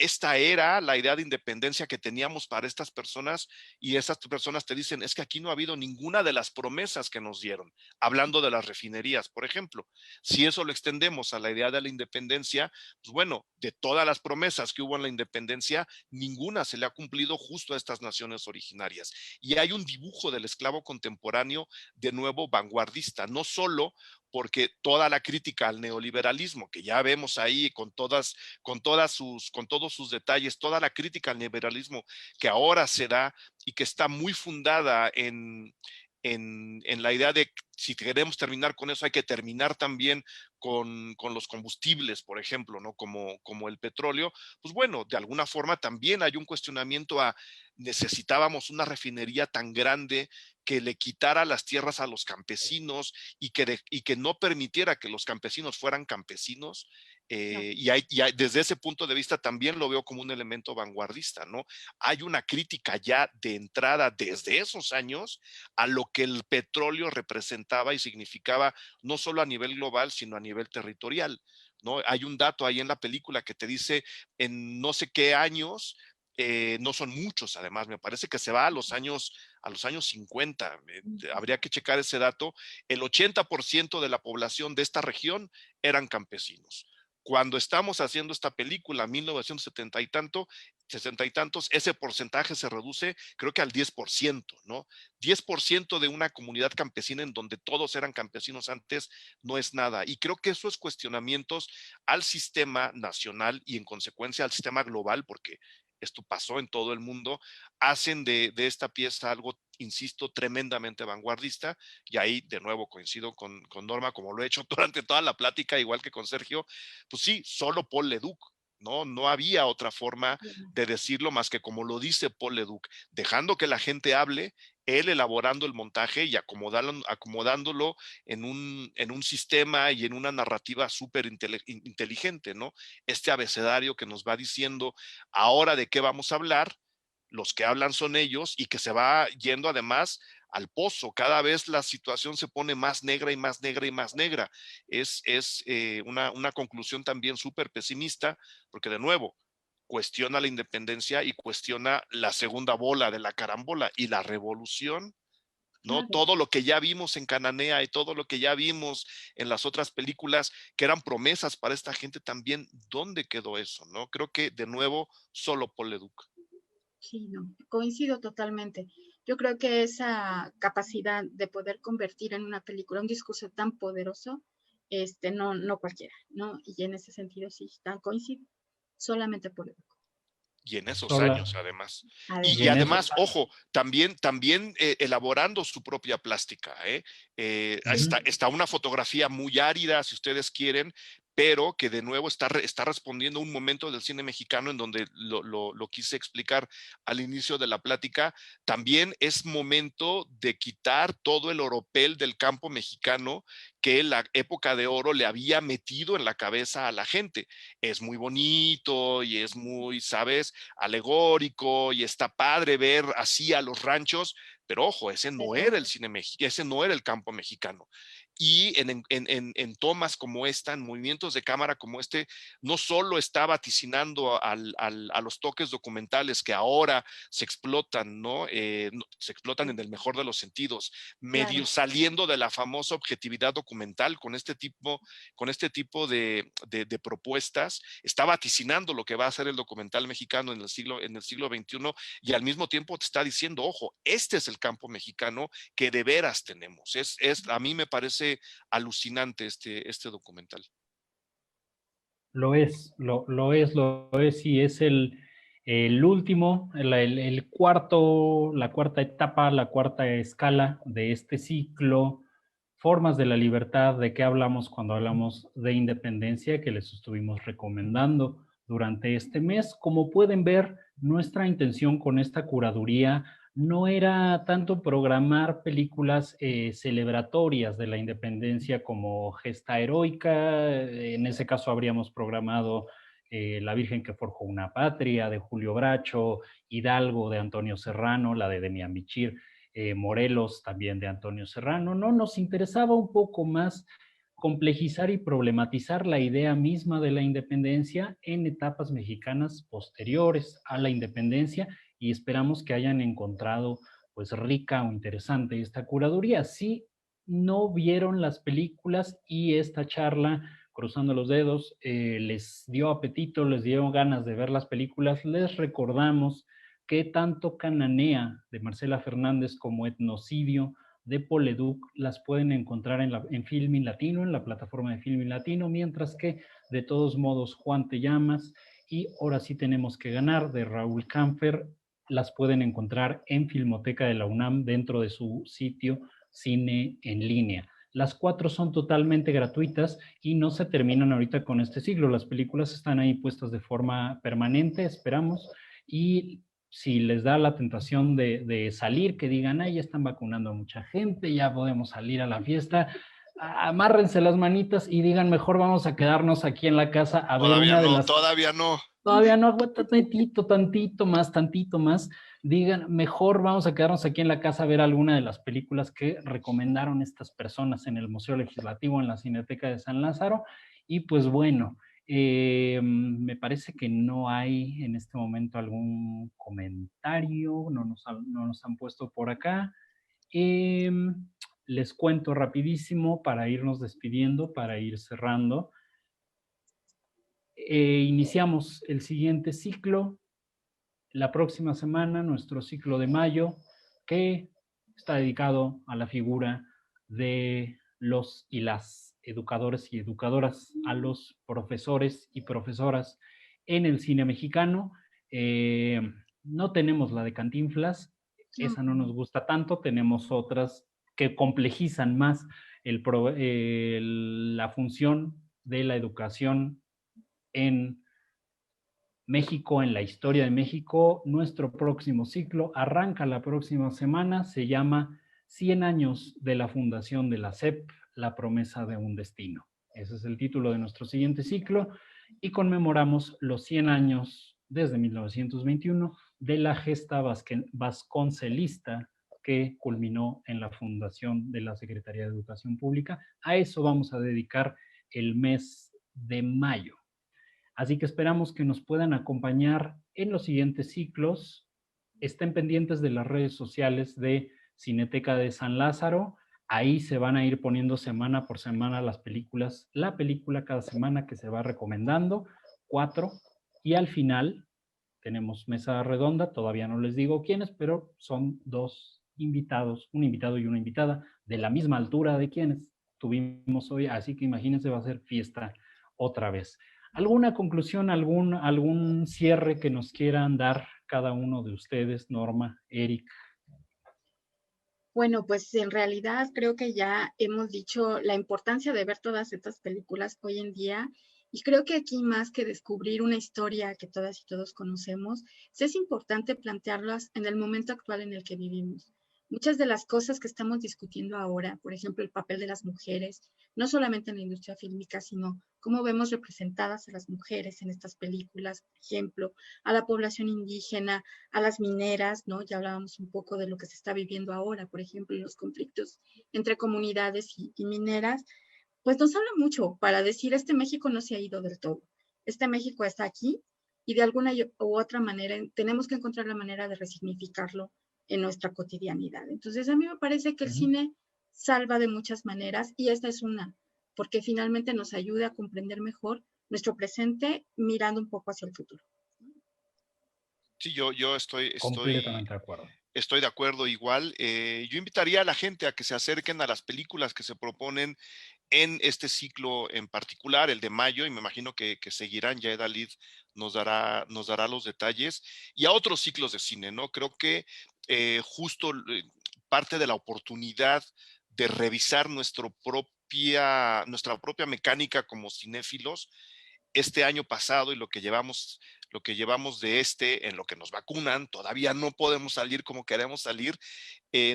Esta era la idea de independencia que teníamos para estas personas y esas personas te dicen, es que aquí no ha habido ninguna de las promesas que nos dieron, hablando de las refinerías, por ejemplo. Si eso lo extendemos a la idea de la independencia, pues bueno, de todas las promesas que hubo en la independencia, ninguna se le ha cumplido justo a estas naciones originarias. Y hay un dibujo del esclavo contemporáneo de nuevo vanguardista, no solo porque toda la crítica al neoliberalismo, que ya vemos ahí con todos sus detalles, toda la crítica al neoliberalismo que ahora se da y que está muy fundada en la idea de si queremos terminar con eso, hay que terminar también con los combustibles, por ejemplo, ¿no? Como el petróleo, pues bueno, de alguna forma también hay un cuestionamiento a necesitábamos una refinería tan grande que le quitara las tierras a los campesinos y que no permitiera que los campesinos fueran campesinos. Desde ese punto de vista también lo veo como un elemento vanguardista, ¿no? Hay una crítica ya de entrada desde esos años a lo que el petróleo representaba y significaba no solo a nivel global, sino a nivel territorial, ¿no? Hay un dato ahí en la película que te dice en no sé qué años, no son muchos además, me parece que se va a los años 50, habría que checar ese dato, el 80% de la población de esta región eran campesinos. Cuando estamos haciendo esta película, 1970 y tanto, 60 y tantos, ese porcentaje se reduce creo que al 10%, ¿no? 10% de una comunidad campesina en donde todos eran campesinos antes no es nada. Y creo que esos cuestionamientos al sistema nacional y en consecuencia al sistema global, porque esto pasó en todo el mundo, hacen de esta pieza algo, insisto, tremendamente vanguardista. Y ahí de nuevo coincido con Norma, como lo he hecho durante toda la plática, igual que con Sergio, pues sí, solo Paul Leduc. No había otra forma de decirlo más que como lo dice Paul Leduc, dejando que la gente hable, él elaborando el montaje y acomodándolo en un sistema y en una narrativa súper inteligente, ¿no? Este abecedario que nos va diciendo ahora de qué vamos a hablar, los que hablan son ellos y que se va yendo además al pozo. Cada vez la situación se pone más negra y más negra y más negra. Es una conclusión también súper pesimista, porque de nuevo, cuestiona la independencia y cuestiona la segunda bola de la carambola y la revolución, ¿no? Claro. Todo lo que ya vimos en Cananea y todo lo que ya vimos en las otras películas que eran promesas para esta gente también, ¿dónde quedó eso, no? Creo que de nuevo solo Paul Leduc. Sí, no, coincido totalmente. Yo creo que esa capacidad de poder convertir en una película un discurso tan poderoso, no cualquiera, ¿no? Y en ese sentido sí, tan coincido, solamente por Leduc. Y en esos Sola, años, además. y Y en Además, eso, además, ojo, también elaborando su propia plástica. Está una fotografía muy árida, si ustedes quieren, pero que de nuevo está respondiendo a un momento del cine mexicano en donde lo quise explicar al inicio de la plática. También es momento de quitar todo el oropel del campo mexicano que la época de oro le había metido en la cabeza a la gente. Es muy bonito y es muy, ¿sabes?, alegórico y está padre ver así a los ranchos, pero ojo, ese no era el cine mexicano, ese no era el campo mexicano. Y en tomas como esta, en movimientos de cámara como este, no solo está vaticinando a los toques documentales que ahora se explotan, ¿no? Se explotan en el mejor de los sentidos, medio claro. saliendo de la famosa objetividad documental con este tipo de propuestas, está vaticinando lo que va a ser el documental mexicano en el siglo XXI y al mismo tiempo te está diciendo, ojo, este es el campo mexicano que de veras tenemos. A mí me parece alucinante este documental. lo es, y es El último, la cuarta etapa, la cuarta escala de este ciclo, Formas de la Libertad, ¿de qué hablamos cuando hablamos de independencia? Que les estuvimos recomendando durante este mes. Como pueden ver, nuestra intención con esta curaduría no era tanto programar películas celebratorias de la independencia como gesta heroica. En ese caso habríamos programado La Virgen que forjó una patria, de Julio Bracho, Hidalgo, de Antonio Serrano, la de Demián Bichir, Morelos, también de Antonio Serrano. No, nos interesaba un poco más complejizar y problematizar la idea misma de la independencia en etapas mexicanas posteriores a la independencia, y esperamos que hayan encontrado pues rica o interesante esta curaduría. Si no vieron las películas y esta charla, cruzando los dedos, les dio apetito, les dio ganas de ver las películas, les recordamos que tanto Cananea de Marcela Fernández como Etnocidio de Poleduc las pueden encontrar en Filmin Latino, en la plataforma de Filmin Latino, mientras que de todos modos Juan Te Llamas y Ahora sí tenemos que ganar de Raúl Camfer las pueden encontrar en Filmoteca de la UNAM dentro de su sitio Cine en Línea. Las 4 son totalmente gratuitas y no se terminan ahorita con este siglo. Las películas están ahí puestas de forma permanente, esperamos, y si les da la tentación de salir, que digan, ay, ya están vacunando a mucha gente, ya podemos salir a la fiesta, amárrense las manitas y digan, mejor vamos a quedarnos aquí en la casa a ver Todavía una de no, las... todavía no. Todavía no, aguanta tantito más. Digan, mejor vamos a quedarnos aquí en la casa a ver alguna de las películas que recomendaron estas personas en el Museo Legislativo, en la Cineteca de San Lázaro. Y pues bueno, me parece que no hay en este momento algún comentario, no nos han puesto por acá. Les cuento rapidísimo para irnos despidiendo, para ir cerrando. Iniciamos el siguiente ciclo la próxima semana, nuestro ciclo de mayo, que está dedicado a la figura de los y las educadores y educadoras, a los profesores y profesoras en el cine mexicano. No tenemos la de Cantinflas, esa no nos gusta tanto, tenemos otras que complejizan más la función de la educación en México, en la historia de México. Nuestro próximo ciclo arranca la próxima semana, se llama 100 años de la fundación de la SEP, la promesa de un destino. Ese es el título de nuestro siguiente ciclo y conmemoramos los 100 años desde 1921 de la gesta vasconcelista que culminó en la fundación de la Secretaría de Educación Pública. A eso vamos a dedicar el mes de mayo. Así que esperamos que nos puedan acompañar en los siguientes ciclos. Estén pendientes de las redes sociales de Cineteca de San Lázaro. Ahí se van a ir poniendo semana por semana las películas, la película cada semana que se va recomendando, 4. Y al final tenemos mesa redonda, todavía no les digo quiénes, pero son 2 invitados, un invitado y una invitada, de la misma altura de quienes tuvimos hoy. Así que imagínense, va a ser fiesta otra vez. ¿Alguna conclusión, algún cierre que nos quieran dar cada uno de ustedes, Norma, Eric? Bueno, pues en realidad creo que ya hemos dicho la importancia de ver todas estas películas hoy en día, y creo que aquí más que descubrir una historia que todas y todos conocemos, es importante plantearlas en el momento actual en el que vivimos. Muchas de las cosas que estamos discutiendo ahora, por ejemplo, el papel de las mujeres, no solamente en la industria fílmica, sino cómo vemos representadas a las mujeres en estas películas, por ejemplo, a la población indígena, a las mineras, ¿no? Ya hablábamos un poco de lo que se está viviendo ahora, por ejemplo, en los conflictos entre comunidades y mineras, pues nos habla mucho para decir, este México no se ha ido del todo, este México está aquí y de alguna u otra manera tenemos que encontrar la manera de resignificarlo en nuestra cotidianidad. Entonces, a mí me parece que el cine salva de muchas maneras y esta es una, porque finalmente nos ayuda a comprender mejor nuestro presente mirando un poco hacia el futuro. Sí, yo Completamente de acuerdo. Estoy de acuerdo igual. Yo invitaría a la gente a que se acerquen a las películas que se proponen en este ciclo en particular, el de mayo, y me imagino que seguirán, ya Edalid nos dará los detalles, y a otros ciclos de cine, ¿no? Creo que justo parte de la oportunidad de revisar nuestra propia mecánica como cinéfilos, este año pasado y lo que llevamos en lo que nos vacunan, todavía no podemos salir como queremos salir,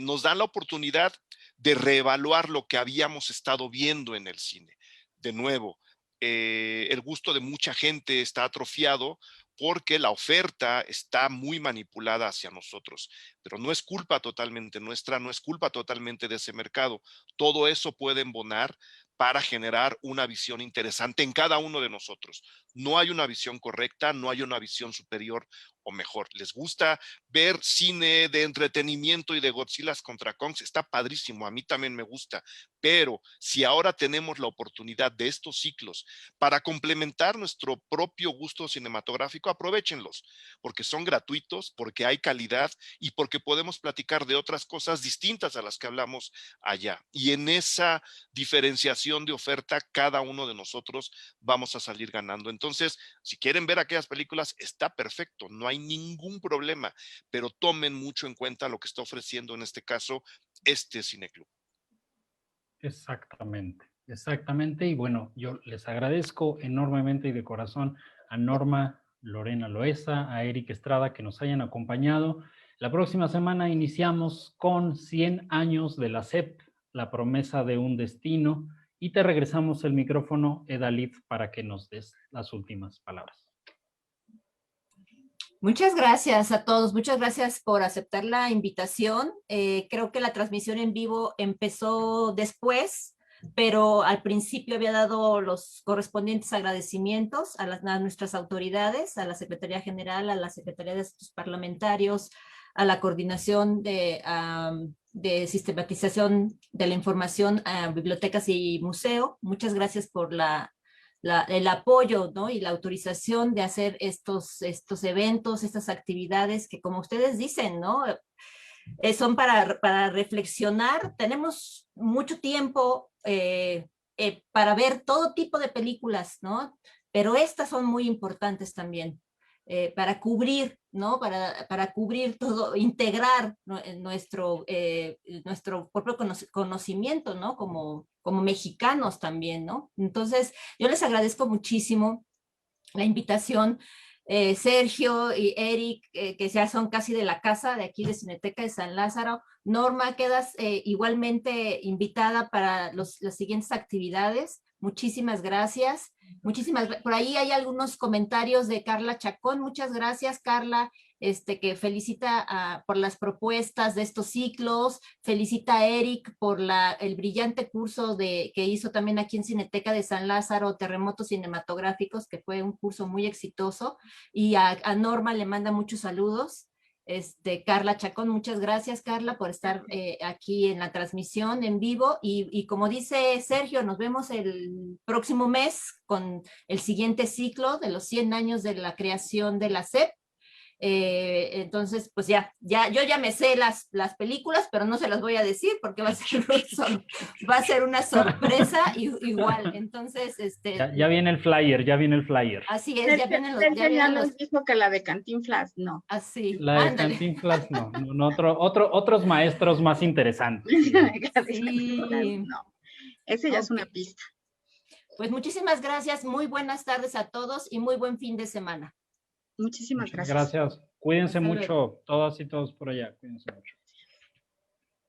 nos dan la oportunidad de reevaluar lo que habíamos estado viendo en el cine. De nuevo, el gusto de mucha gente está atrofiado porque la oferta está muy manipulada hacia nosotros, pero no es culpa totalmente nuestra, no es culpa totalmente de ese mercado. Todo eso puede embonar para generar una visión interesante en cada uno de nosotros. No hay una visión correcta, no hay una visión superior o mejor. ¿Les gusta ver cine de entretenimiento y de Godzilla contra Kongs? Está padrísimo, a mí también me gusta, pero si ahora tenemos la oportunidad de estos ciclos para complementar nuestro propio gusto cinematográfico, aprovéchenlos, porque son gratuitos, porque hay calidad y porque podemos platicar de otras cosas distintas a las que hablamos allá. Y en esa diferenciación de oferta, cada uno de nosotros vamos a salir ganando. Entonces, si quieren ver aquellas películas, está perfecto, no hay ningún problema, pero tomen mucho en cuenta lo que está ofreciendo en este caso este cineclub. Exactamente, exactamente. Y bueno, yo les agradezco enormemente y de corazón a Norma Lorena Loesa, a Eric Estrada que nos hayan acompañado. La próxima semana iniciamos con 100 años de la SEP, la promesa de un destino, y te regresamos el micrófono, Edalid, para que nos des las últimas palabras. Muchas gracias a todos, muchas gracias por aceptar la invitación. Creo que la transmisión en vivo empezó después, pero al principio había dado los correspondientes agradecimientos a nuestras autoridades, a la Secretaría General, a la Secretaría de Asuntos Parlamentarios, a la Coordinación de Sistematización de la Información a Bibliotecas y Museo. Muchas gracias por el apoyo, ¿no? Y la autorización de hacer estos eventos, estas actividades que, como ustedes dicen, ¿no? Son para reflexionar. Tenemos mucho tiempo para ver todo tipo de películas, ¿no? Pero estas son muy importantes también. Para cubrir, ¿no? Para cubrir todo, integrar, ¿no? nuestro propio conocimiento, ¿no? Como mexicanos también, ¿no? Entonces, yo les agradezco muchísimo la invitación. Sergio y Eric, que ya son casi de la casa de aquí de Cineteca de San Lázaro. Norma, quedas igualmente invitada para las siguientes actividades. Muchísimas gracias. Por ahí hay algunos comentarios de Carla Chacón. Muchas gracias, Carla, que felicita por las propuestas de estos ciclos. Felicita a Eric por el brillante curso que hizo también aquí en Cineteca de San Lázaro, Terremotos Cinematográficos, que fue un curso muy exitoso. Y a Norma le manda muchos saludos. Carla Chacón, muchas gracias, Carla, por estar aquí en la transmisión en vivo, y como dice Sergio, nos vemos el próximo mes con el siguiente ciclo de los 100 años de la creación de la SEP. Entonces, pues yo ya me sé las películas, pero no se las voy a decir porque va a ser una sorpresa igual. Entonces, ya viene el flyer, Así es, ya vienen los... Ya nos dijo que la de Cantinflas, no. Así, la de ándale. Cantinflas, no, otros maestros más interesantes. Sí. No, ese ya es una pista. Pues muchísimas gracias, muy buenas tardes a todos y muy buen fin de semana. Muchísimas gracias. Gracias. Cuídense Hasta mucho, luego. todas y todos por allá. Cuídense mucho.